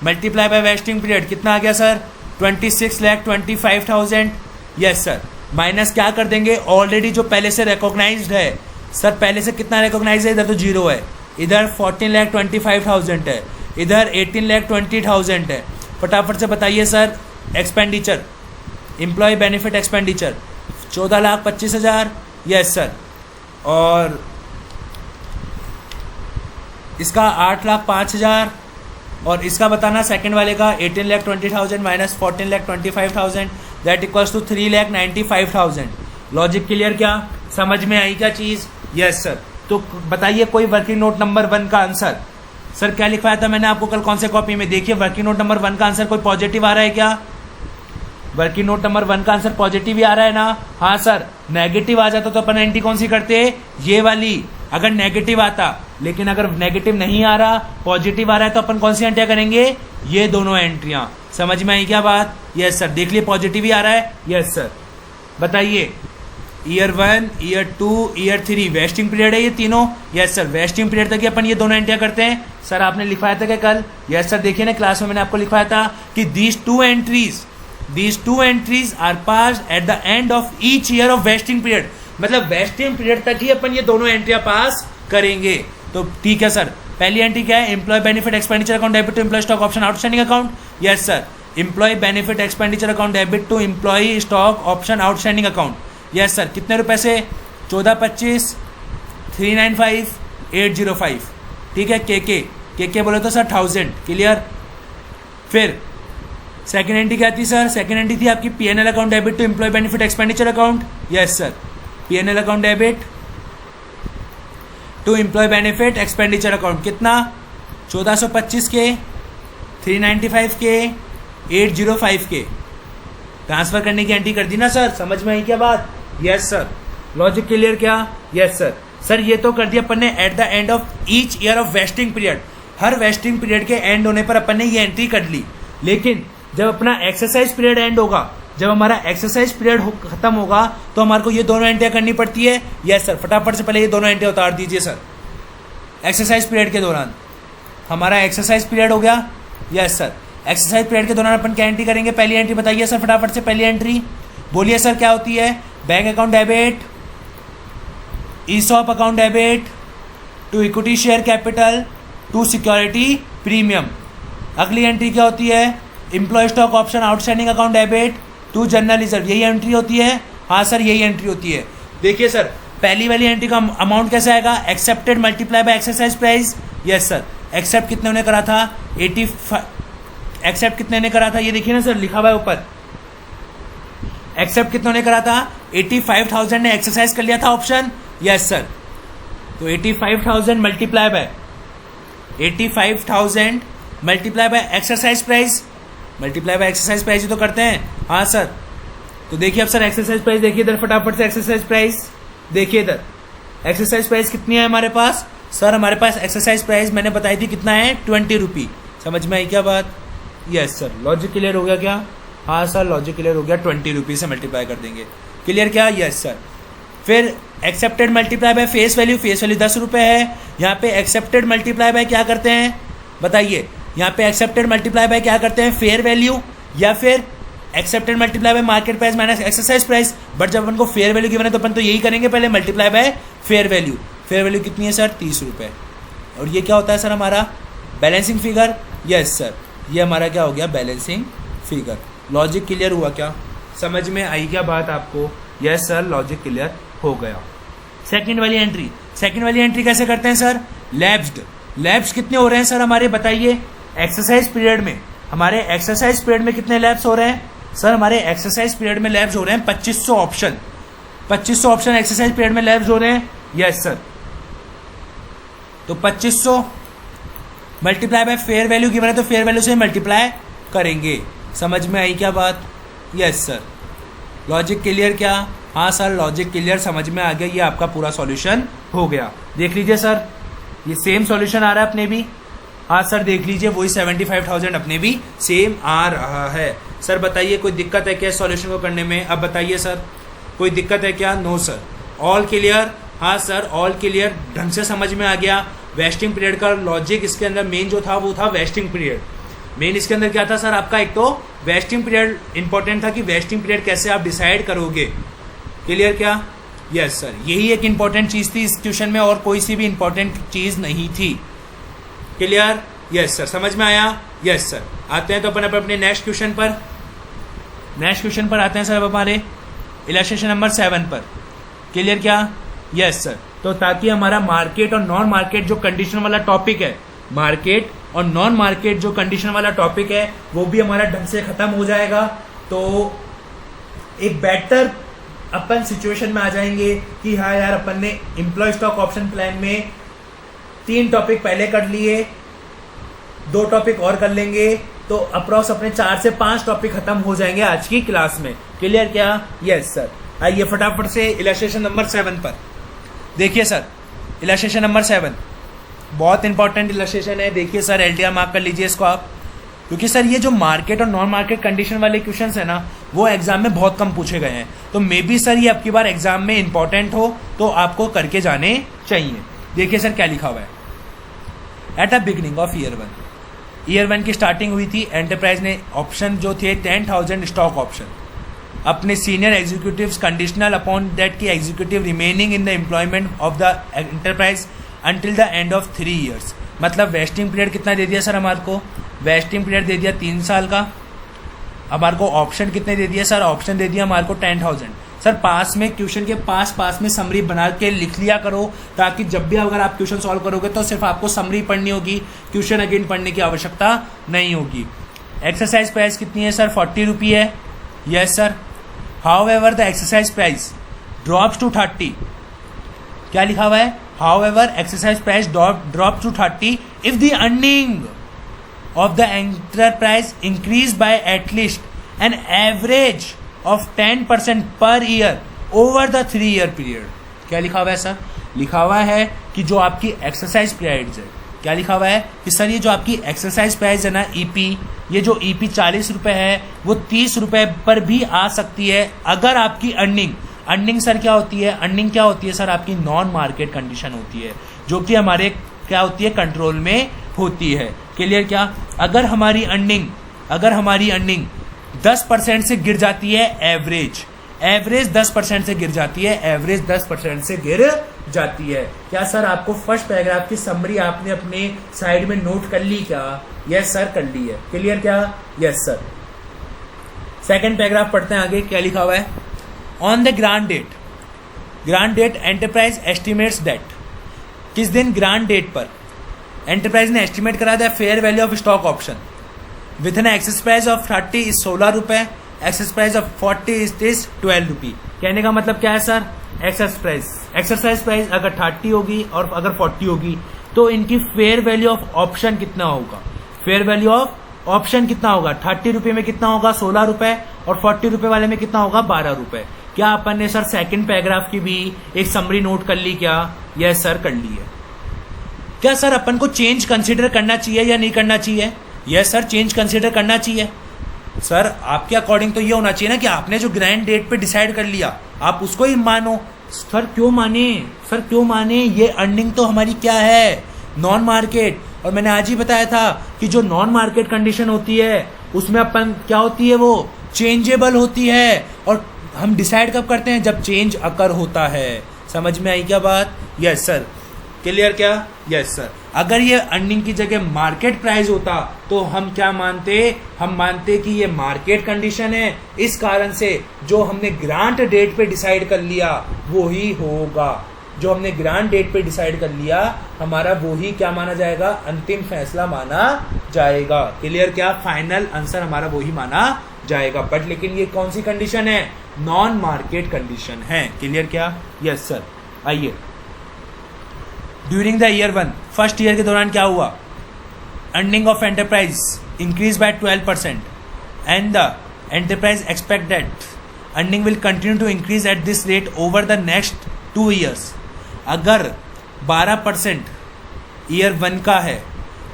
multiply by wasting period कितना आ गया सर? 26,25,000। Yes sir. माइनस क्या कर देंगे? ऑलरेडी जो पहले से रिकॉग्नाइज्ड है सर, पहले से कितना रिकॉग्नाइज है? इधर तो 0 है, इधर 14,25,000 है, इधर 18,20,000 है। फटाफट से बताइए sir expenditure, employ benefit expenditure 14,25,000। Yes sir. और इसका 8,05,000 और इसका बताना सेकंड वाले का 18,20,000 माइनस 14,25,000 that equals to 3,95,000। Logic clear क्या? समझ में आई क्या चीज़? Yes sir. तो बताइए कोई वर्किंग नोट नंबर 1 का आंसर। सर क्या लिखवाया था मैंने आपको कल कौन से कॉपी में? देखिए वर्किंग नोट नंबर 1 का आंसर कोई पॉजिटिव आ रहा है क्या? वर्किंग नोट नंबर 1 का आंसर पॉजिटिव ही आ रहा है ना? हाँ सर। नेगेटिव आ जाता तो अपन एंट्री कौन सी करते? ये वाली। अगर नेगेटिव आता, लेकिन अगर नेगेटिव नहीं आ रहा, पॉजिटिव आ रहा है तो अपन कौन सी एंट्रियां करेंगे? ये दोनों एंट्रियां। समझ में आई क्या बात? Yes sir. देख लिए पॉजिटिव ही आ रहा है। Yes sir. बताइए year 1, year 2, year 3 vesting period है ये तीनों। Yes sir. वेस्टिंग पीरियड तक ही अपन ये दोनों एंट्रियां करते हैं। सर आपने लिखवाया था क्या कल? Yes sir. देखिए ना क्लास में मैंने आपको लिखवाया था कि these two entries are passed at the end of each year of vesting period। मतलब वेस्टिंग पीरियड तक ही अपन ये दोनों एंट्रियां पास करेंगे। तो ठीक है सर। पहली एंट्री क्या है? Employ benefit expenditure account debit to employ stock option outstanding account. Yes sir. Employ benefit expenditure account debit to employ stock option outstanding account. Yes sir. कितने रुपए से? 14,25, 395, 805। ठीक है। के बोले तो सर 1000। क्लियर। फिर सेकंड एंट्री क्या थी सर? सेकंड एंट्री थी आपकी PNL account debit to employ benefit expenditure account. Yes sir, PNL account debit to employ benefit expenditure account. कितना? 1425 के, 395 के, 805 के ट्रांसफर करने की एंट्री कर दी ना सर। समझ में आई क्या बात? Yes sir. लॉजिक क्लियर क्या? Yes sir. सर ये तो कर दिया अपन ने eight the end of each year of vesting period. Her vesting period के एंड होने पर अपन ने ये एंट्री कर ली। लेकिन जब अपना एक्सरसाइज पीरियड एंड होगा, जब हमारा एक्सरसाइज पीरियड खत्म होगा, तो हमारे को ये दोनों एंट्रियां करनी पड़ती है। यस सर, फटाफट से पहले ये दोनों एंट्रियां उतार दीजिए सर। एक्सरसाइज पीरियड के दौरान हमारा एक्सरसाइज पीरियड हो गया। यस सर, एक्सरसाइज पीरियड के दौरान अपन क्या एंट्री करेंगे? पहली एंट्री बताइए सर फटाफट से। पहली एंट्री बोलिए सर क्या होती है? Bank account debit, ESOP account debit to equity share capital to security premium. अगली एंट्री क्या होती है? Employ stock option outstanding account debit to general reserve. यही एंट्री होती है। हाँ सर, यही एंट्री होती है। देखिए सर, पहली वाली एंट्री का अमाउंट कैसा आएगा? Accepted multiply by exercise price. Yes sir, accept कितने ने करा था? 85। एक्सेप्ट कितने ने करा था? ये देखिए ना सर, लिखा हुआ है ऊपर। एक्सेप्ट कितने ने करा था? 85,000 ने एक्सरसाइज कर लिया था ऑप्शन। यस सर, तो 85,000 multiply by 85,000 multiply by exercise price. Multiply by exercise price ही तो करते हैं। हाँ सर, तो देखिए अब सर एक्सरसाइज प्राइस देखिए इधर फटाफट से। एक्सरसाइज प्राइस देखिए इधर, एक्सरसाइज प्राइस कितनी है हमारे पास? सर हमारे पास एक्सरसाइज प्राइस मैंने बताई थी कितना है? 20 रुपी। समझ में आई क्या बात? यस सर, लॉजिक क्लियर हो गया क्या? हाँ सर, लॉजिक क्लियर हो गया। 20 रुपीज से मल्टीप्लाई कर देंगे। क्लियर क्या? Yes sir. फिर accepted multiply by face value. Face value 10 रुपये है। यहाँ पे एक्सेप्टेड मल्टीप्लाई बाय क्या करते हैं बताइए? यहाँ पे एक्सेप्टेड मल्टीप्लाई बाय क्या करते हैं? फेयर वैल्यू, या फिर accepted multiply bye market price minus exercise price. But जब अपन को फेयर वैल्यू गिवन है तो अपन तो यही करेंगे पहले, multiply by fair value. Fair value कितनी है सर? 30 रुपये। और ये क्या होता है सर हमारा? Balancing figure. यस सर, ये हमारा क्या हो गया? Balancing figure. लॉजिक क्लियर हुआ क्या? समझ में आई क्या बात आपको? यस सर, लॉजिक क्लियर हो गया। सेकंड वाली एंट्री, सेकंड वाली एंट्री कैसे करते हैं सर? लैप्स्ड। लैप्स कितने हो रहे हैं सर हमारे बताइए? एक्सरसाइज पीरियड में हमारे एक्सरसाइज पीरियड में कितने लैप्स हो रहे हैं सर? हमारे एक्सरसाइज पीरियड में लैप्स हो रहे हैं 2500 ऑप्शन। 2500 ऑप्शन एक्सरसाइज पीरियड में लैप्स हो रहे हैं। यस सर, तो 2500 multiply by fair value given है तो फेयर वैल्यू से मल्टीप्लाई करेंगे। समझ में आई क्या बात? यस सर, लॉजिक क्लियर क्या? हाँ सर, लॉजिक क्लियर, समझ में आ गया। ये आपका पूरा सॉल्यूशन हो गया। देख लीजिए सर, ये सेम सॉल्यूशन आ रहा है अपने भी। हाँ सर, देख लीजिए वही 75,000 अपने भी सेम आ रहा है। सर बताइए कोई दिक्कत है क्या सॉल्यूशन को करने में? अब बताइए सर, कोई दिक्कत है क्या? No sir, all clear. हाँ सर, ऑल क्लियर, ढंग से समझ में आ गया। वेस्टिंग पीरियड का लॉजिक इसके अंदर मेन जो था वो था वेस्टिंग पीरियड। मेन इसके अंदर क्या था सर आपका? एक तो वेस्टिंग पीरियड इंपॉर्टेंट था कि वेस्टिंग पीरियड कैसे आप डिसाइड करोगे। क्लियर क्या? यस सर, यही एक इंपॉर्टेंट चीज थी इस क्वेश्चन में, और कोई सी भी इंपॉर्टेंट चीज नहीं थी। क्लियर? यस सर, समझ में आया? यस सर, आते हैं तो अपन अपने नेक्स्ट क्वेश्चन पर। नेक्स्ट क्वेश्चन पर आते हैं सर अब हमारे इलस्ट्रेशन नंबर 7 पर। क्लियर क्या? यस सर, तो ताकि हमारा मार्केट और नॉन मार्केट जो कंडीशन वाला टॉपिक है, मार्केट और नॉन मार्केट जो कंडीशन वाला टॉपिक है वो भी हमारा ढंग से खत्म हो जाएगा, तो एक बेटर अपन सिचुएशन में आ जाएंगे कि हाँ यार अपन ने एम्प्लॉय स्टॉक ऑप्शन प्लान में 3 टॉपिक पहले कर लिए, 2 टॉपिक और कर लेंगे, तो अप्रॉक्स अपने 4 से 5 टॉपिक खत्म हो जाएंगे आज की क्लास में। क्लियर क्या? Yes sir. आइए फटाफट से इलस्ट्रेशन नंबर 7 पर देखिए सर। इलस्ट्रेशन नंबर 7 बहुत इंपॉर्टेंट इलस्ट्रेशन है। देखिए सर, एलटीआर मार्क कर लीजिए इसको आप, क्योंकि सर ये जो मार्केट और नॉन मार्केट कंडीशन वाले क्वेश्चंस है ना, वो एग्जाम में बहुत कम पूछे गए हैं, तो मे बी सर ये आपकी बार एग्जाम में इंपॉर्टेंट हो, तो आपको करके जाने चाहिए। देखिए सर क्या लिखा हुआ है। At the beginning of year 1 की स्टार्टिंग हुई थी, एंटरप्राइज ने ऑप्शन जो थे 10,000 स्टॉक ऑप्शन अपने senior executives conditional upon that की executive remaining in the employment of the enterprise until the end of 3 years. मतलब वेस्टिंग पीरियड कितना दे दिया सर हमारे को? वेस्टिंग पीरियड दे दिया 3 साल का। हमारे को ऑप्शन कितने दे दिया सर? ऑप्शन दे दिया हमारे को 10,000। सर पास में क्वेश्चन के पास में समरी बना के लिख लिया करो, ताकि जब भी अगर आप क्वेश्चन सॉल्व करोगे तो सिर्फ आपको समरी पढ़नी होगी, क्वेश्चन अगेन पढ़ने की आवश्यकता नहीं होगी। एक्सरसाइज प्राइस कितनी है सर? 40 रुपी है। Yes sir. However the exercise price drops to 30। क्या लिखा हुआ है? However exercise price drop to 30 if the earning of the enterprise increase by at least an average of 10% per year over the 3-year period। क्या लिखा हुआ है sir? लिखा हुआ है कि जो आपकी एक्सरसाइज प्राइस है, क्या लिखा हुआ है कि सर ये जो आपकी एक्सरसाइज प्राइस है ना ईपी, ये जो ईपी 40 रुपये है वो 30 रुपये पर भी आ सकती है अगर आपकी अर्निंग सर क्या होती है? अर्निंग क्या होती है सर? आपकी नॉन मार्केट कंडीशन होती है जो कि हमारे क्या होती है? कंट्रोल में होती है। क्लियर? क्या अगर हमारी अर्निंग 10% से गिर जाती है, एवरेज 10% से गिर जाती है, एवरेज 10% से गिर जाती है। क्या सर आपको फर्स्ट पैराग्राफ की समरी आपने अपने साइड में नोट कर ली क्या? यस सर कर ली है। क्लियर? क्या? Yes sir. सेकंड पैराग्राफ पढ़ते हैं आगे। क्या लिखा हुआ है? On the grant date enterprise estimates that. किस दिन? ग्रांट डेट पर एंटरप्राइज ने एस्टिमेट करा था fair value of stock option with an excess price of 30 is 16 रुपए, excess price of 40 is 12 rupee. कहने का मतलब क्या है सर? एक्सरसाइज प्राइस अगर 30 होगी और अगर 40 होगी तो इनकी फेयर वैल्यू ऑफ ऑप्शन कितना होगा? फेयर वैल्यू ऑफ ऑप्शन कितना होगा? 30 रुपये में कितना होगा? 16 रुपए, और 40 रुपए वाले में कितना होगा? 12 रुपए। क्या अपन ने सर सेकंड पैराग्राफ की भी एक समरी नोट कर ली क्या? यस सर कर ली है। क्या सर अपन को चेंज कंसीडर करना चाहिए या नहीं करना चाहिए? यस सर चेंज कंसीडर करना चाहिए। सर आपके अकॉर्डिंग तो ये होना चाहिए ना कि आपने जो ग्रैंड डेट पे डिसाइड कर लिया आप उसको ही मानो। सर क्यों माने? ये अर्निंग तो हमारी क्या है? Non market. और मैंने आज ही बताया था कि जो नॉन मार्केट कंडीशन होती है उसमें अपन क्या होती है? वो चेंजेबल होती है। और हम डिसाइड कब करते हैं? जब चेंज अकर होता है। समझ में आई क्या बात? Yes sir. क्लियर? क्या? Yes sir. अगर ये अर्निंग की जगह मार्केट प्राइस होता तो हम क्या मानते? हम मानते कि ये मार्केट कंडीशन है, इस कारण से जो हमने ग्रांट डेट पे डिसाइड कर लिया वो ही होगा। जो हमने ग्रांट डेट पे डिसाइड कर लिया हमारा वो ही क्या माना जाएगा? अंतिम फैसला माना जाएगा। क्लियर? क्या? फाइनल आंसर हमारा वो ही माना जाएगा। बट लेकिन ये कौन सी कंडीशन है? नॉन मार्केट कंडीशन है। क्लियर? क्या? Yes sir. आइए, during the year 1 first year के दौरान क्या हुआ? Earning of enterprise increase by 12% and the enterprise expect that earning will continue to increase at this rate over the next 2 years। अगर 12% year 1 का है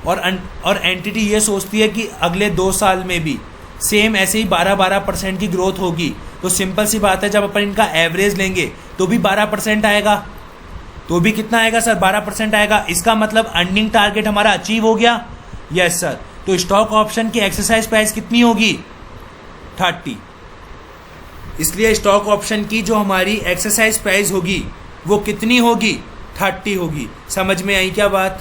और एंटिटी ये सोचती है कि अगले 2 साल में भी सेम ऐसे ही 12% की ग्रोथ होगी, तो सिंपल सी बात है जब अपन इनका एवरेज लेंगे तो भी 12% आएगा। तो भी कितना आएगा सर? 12% आएगा। इसका मतलब अर्निंग टारगेट हमारा अचीव हो गया। Yes sir. तो स्टॉक ऑप्शन की एक्सरसाइज प्राइस कितनी होगी? 30। इसलिए स्टॉक ऑप्शन की जो हमारी एक्सरसाइज प्राइस होगी वो कितनी होगी? 30 होगी। समझ में आई क्या बात?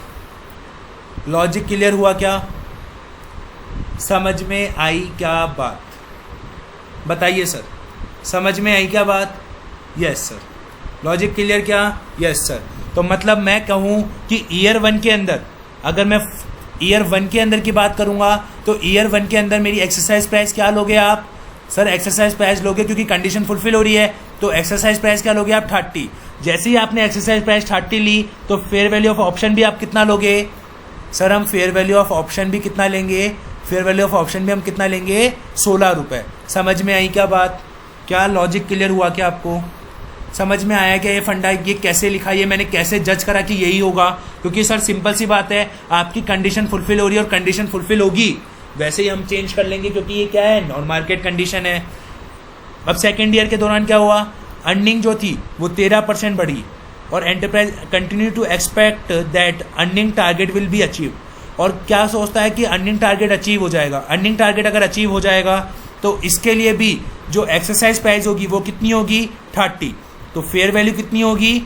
लॉजिक क्लियर हुआ क्या? समझ में आई क्या बात? बताइए सर, समझ में आई क्या बात? Yes sir. Logic clear? क्या? Yes sir. तो मतलब मैं कहूँ कि ईयर 1 के अंदर, अगर मैं ईयर 1 के अंदर की बात करूँगा तो ईयर 1 के अंदर मेरी एक्सरसाइज प्राइस क्या लोगे आप? सर एक्सरसाइज प्राइस लोगे क्योंकि कंडीशन फुलफिल हो रही है, तो एक्सरसाइज प्राइस क्या लोगे आप? 30। जैसे ही आपने एक्सरसाइज प्राइस 30 ली तो फेयर वैल्यू ऑफ ऑप्शन भी आप कितना लोगे? सर हम फेयर वैल्यू ऑफ ऑप्शन भी कितना लेंगे? फेयर वैल्यू ऑफ ऑप्शन भी हम कितना लेंगे? 16 रुपये। समझ में आई क्या बात? क्या लॉजिक क्लियर हुआ क्या आपको? समझ में आया क्या ये फंडा? ये कैसे लिखा, ये मैंने कैसे जज करा कि यही होगा? क्योंकि सर सिंपल सी बात है, आपकी कंडीशन फुलफिल हो रही है और कंडीशन फुलफिल होगी, वैसे ही हम चेंज कर लेंगे क्योंकि ये क्या है? नॉन मार्केट कंडीशन है। अब सेकेंड ईयर के दौरान क्या हुआ? अर्निंग जो थी वो 13% बढ़ी और enterprise continue to expect that earning target will be achieve. और क्या सोचता है कि अर्निंग टारगेट अचीव हो जाएगा। अर्निंग टारगेट अगर अचीव हो जाएगा तो इसके लिए भी जो एक्सरसाइज प्राइस होगी वो कितनी होगी? 30। तो फेयर वैल्यू कितनी होगी?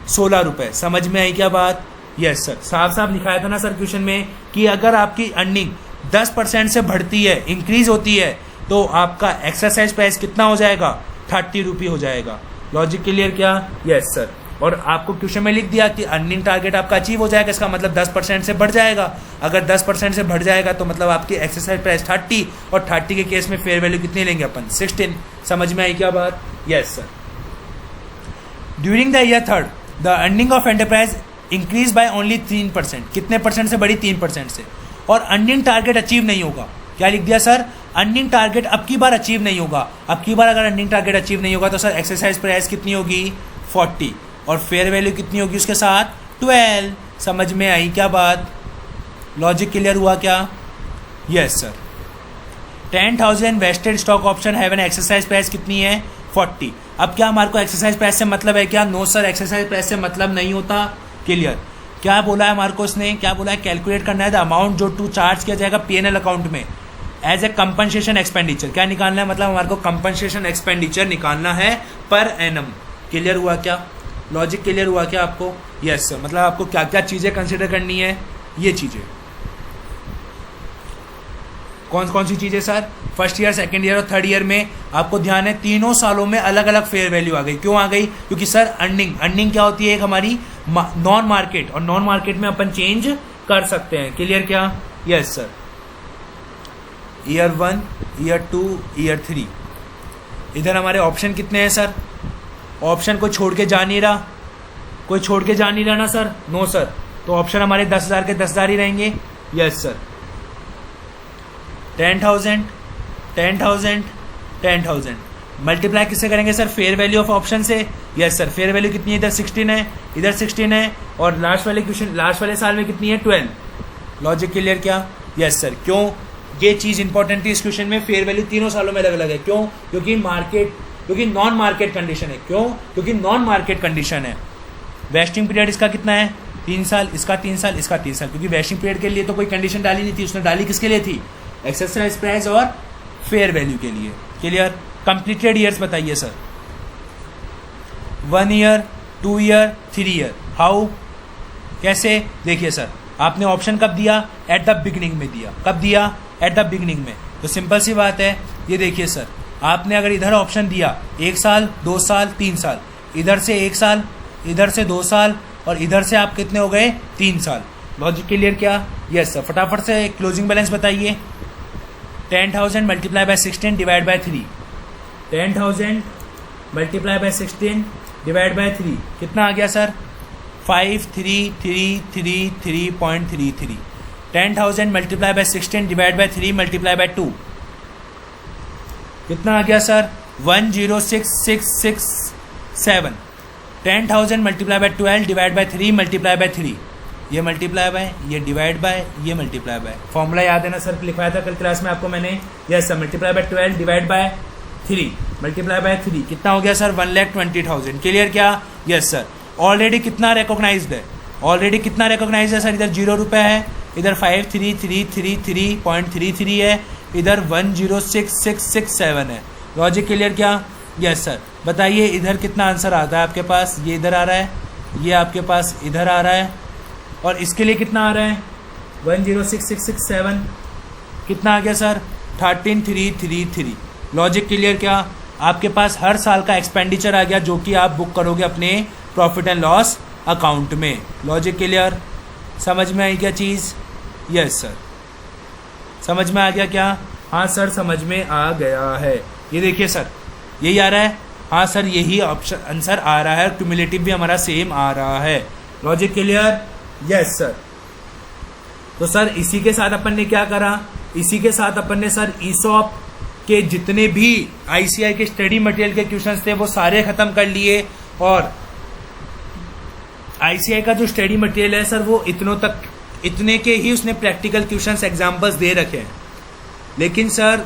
16 रुपये। समझ में आई क्या बात? Yes sir. साफ साफ लिखाया था ना सर क्वेश्चन में कि अगर आपकी अर्निंग 10% से बढ़ती है, इंक्रीज होती है, तो आपका एक्सरसाइज प्राइस कितना हो जाएगा? 30 रुपये हो जाएगा। Logic clear? क्या? Yes sir. और आपको क्वेश्चन में लिख दिया कि अर्निंग टारगेट आपका अचीव हो जाएगा, इसका मतलब 10% से बढ़ जाएगा। अगर 10% से बढ़ जाएगा तो मतलब आपकी एक्सरसाइज प्राइस 30, और 30 के केस में फेयर वैल्यू कितनी लेंगे अपन, 16। समझ में आई क्या बात? Yes sir. During the year third the earning of enterprise increase by only 3%। कितने परसेंट से बढ़ी? 3% से। और अर्निंग टारगेट अचीव नहीं होगा। क्या लिख दिया सर? अर्निंग टारगेट अब की बार अचीव नहीं होगा। अब की बार अगर अर्निंग टारगेट अचीव नहीं होगा तो सर एक्सरसाइज प्राइस कितनी होगी? 40, और फेयर वैल्यू कितनी होगी उसके साथ? 12। समझ में आई क्या बात? लॉजिक क्लियर हुआ क्या? Yes sir. 10,000 vested stock option have an exercise price कितनी है? 40। अब क्या हमारे को एक्सरसाइज प्राइस से मतलब है क्या? नो सर, एक्सरसाइज प्राइस से मतलब नहीं होता। क्लियर। क्या बोला है हमारे को इसने? क्या बोला है? कैलकुलेट करना है द अमाउंट जो टू चार्ज किया जाएगा पीएनएल अकाउंट में एज ए कंपनसेशन एक्सपेंडिचर। क्या निकालना है? मतलब हमारे को कंपनसेशन एक्सपेंडिचर निकालना है पर एनम। क्लियर हुआ क्या? लॉजिक क्लियर हुआ क्या आपको? Yes sir. मतलब आपको क्या क्या चीज़ें कंसिडर करनी है? ये चीज़ें कौन कौन सी चीज़ें sir? First year, second year और थर्ड ईयर में आपको ध्यान है तीनों सालों में अलग अलग फेयर वैल्यू आ गई। क्यों आ गई? क्योंकि सर अर्निंग क्या होती है? एक हमारी नॉन मार्केट, और नॉन मार्केट में अपन चेंज कर सकते हैं। क्लियर क्या? Yes sir. Year 1, year 2, year 3। इधर हमारे ऑप्शन कितने हैं सर? ऑप्शन को छोड़ के जा नहीं रहा, कोई छोड़ के जा नहीं रहा ना सर? No sir. तो ऑप्शन हमारे 10,000 के 10,000 ही रहेंगे। Yes sir. 10,000 10,000 10,000 मल्टीप्लाई किससे करेंगे sir? Fair value of option से। Yes sir. फेयर वैल्यू कितनी है? इधर 16 है, इधर 16 है, और लास्ट वाले साल में कितनी है? 12। लॉजिक क्लियर क्या? Yes sir. क्यों ये चीज़ इंपॉर्टेंट थी इस क्वेश्चन में? फेयर वैल्यू तीनों सालों में अलग अलग है। क्यों? क्योंकि नॉन मार्केट कंडीशन है। क्यों? क्योंकि नॉन मार्केट कंडीशन है। वेस्टिंग पीरियड इसका कितना है? 3 साल, इसका 3 साल, इसका 3 साल। क्योंकि वेस्टिंग पीरियड के लिए तो कोई कंडीशन डाली नहीं थी, उसने डाली किसके लिए थी? एक्सरसाइज प्राइस और फेयर वैल्यू के लिए। क्लियर। कंप्लीटेड ईयर्स बताइए sir. 1 year, 2 year, 3 year. How? कैसे? देखिए सर, आपने ऑप्शन कब दिया? एट द बिगिनिंग में दिया। कब दिया? एट द बिगिनिंग में। तो सिंपल सी बात है, ये देखिए सर, आपने अगर इधर ऑप्शन दिया 1 साल, 2 साल, 3 साल, इधर से 1 साल, इधर से 2 साल, और इधर से आप कितने हो गए? 3 साल। लॉजिक क्लियर क्या? Yes sir. फटाफट से क्लोजिंग बैलेंस बताइए। 10,000 multiply by 16 divide by 3। 10,000 multiply by 16 divide by 3 कितना आ गया sir? 533333.33। 10,000 multiply by 16 divide by 3 multiply by 2 कितना आ गया sir? 106,667। 10,000 multiply by 12 divide by 3 multiply by 3। ये मल्टीप्लाई बाय, ये डिवाइड बाय, ये मल्टीप्लाई बाय। फॉर्मूला याद है ना सर? लिखवाया था कल क्लास में आपको मैंने। Yes sir. Multiply bye 12 divide by 3 multiply by 3 कितना हो गया सर? 1,20,000। क्लियर क्या? Yes sir. ऑलरेडी कितना रिकॉग्नाइज्ड है? ऑलरेडी कितना रिकॉग्नाइज्ड है सर? इधर 0 रुपये है, इधर 533333.33 है, इधर 106,667 है। लॉजिक क्लियर क्या? Yes sir. बताइए इधर कितना आंसर आता है आपके पास? ये इधर आ रहा है, ये आपके पास इधर आ रहा है, और इसके लिए कितना आ रहा है? 106,667 कितना आ गया सर? 13,333। लॉजिक क्लियर क्या? आपके पास हर साल का एक्सपेंडिचर आ गया जो कि आप बुक करोगे अपने प्रॉफिट एंड लॉस अकाउंट में। Logic clear? समझ में आई क्या चीज़? Yes sir. समझ में आ गया क्या? हाँ सर समझ में आ गया है। ये देखिए सर, यही आ रहा है। हाँ सर यही ऑप्शन आंसर आ रहा है, क्यूमुलेटिव भी हमारा सेम आ रहा है। Logic clear? Yes sir. तो सर इसी के साथ अपन ने क्या करा? इसी के साथ अपन ने सर ईसॉप के जितने भी आईसीआई के स्टडी मटेरियल के क्वेश्चंस थे वो सारे खत्म कर लिए, और आईसीआई का जो स्टडी मटेरियल है सर वो इतने के ही उसने प्रैक्टिकल क्वेश्चंस एग्जाम्पल्स दे रखे हैं। लेकिन सर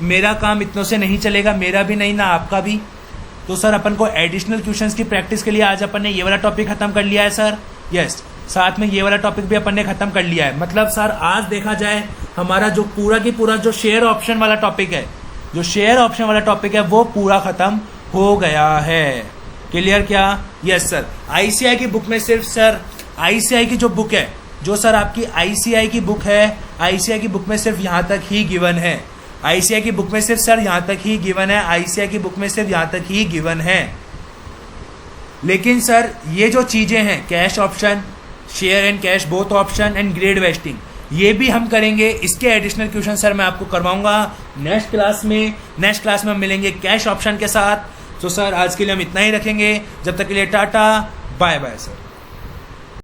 मेरा काम इतनों से नहीं चलेगा, मेरा भी नहीं ना आपका भी। तो सर अपन को एडिशनल क्वेश्चंस की प्रैक्टिस के लिए आज अपन ने ये वाला टॉपिक खत्म कर लिया है सर। यस, साथ में ये वाला टॉपिक भी अपन ने खत्म कर लिया है। मतलब सर आज देखा जाए हमारा जो पूरा की पूरा जो शेयर ऑप्शन वाला टॉपिक है, जो शेयर ऑप्शन वाला टॉपिक है वो पूरा खत्म हो गया है। क्लियर क्या? Yes sir. आईसीआई की बुक में सिर्फ सर आईसीआई की जो बुक है, जो सर आपकी आईसीआई की बुक है, आईसीआई की बुक में सिर्फ यहाँ तक ही गिवन है। आईसीआई की बुक में सिर्फ सर यहाँ तक ही गिवन है। आईसीआई की बुक में सिर्फ यहाँ तक ही गिवन है। लेकिन सर ये जो चीज़ें हैं, cash option, share and cash both option and grade wasting, ये भी हम करेंगे। इसके एडिशनल क्वेश्चन सर मैं आपको करवाऊंगा नेक्स्ट क्लास में। नेक्स्ट क्लास में हम मिलेंगे कैश ऑप्शन के साथ। तो सर आज के लिए हम इतना ही रखेंगे। जब तक के लिए टाटा, बाय बाय सर।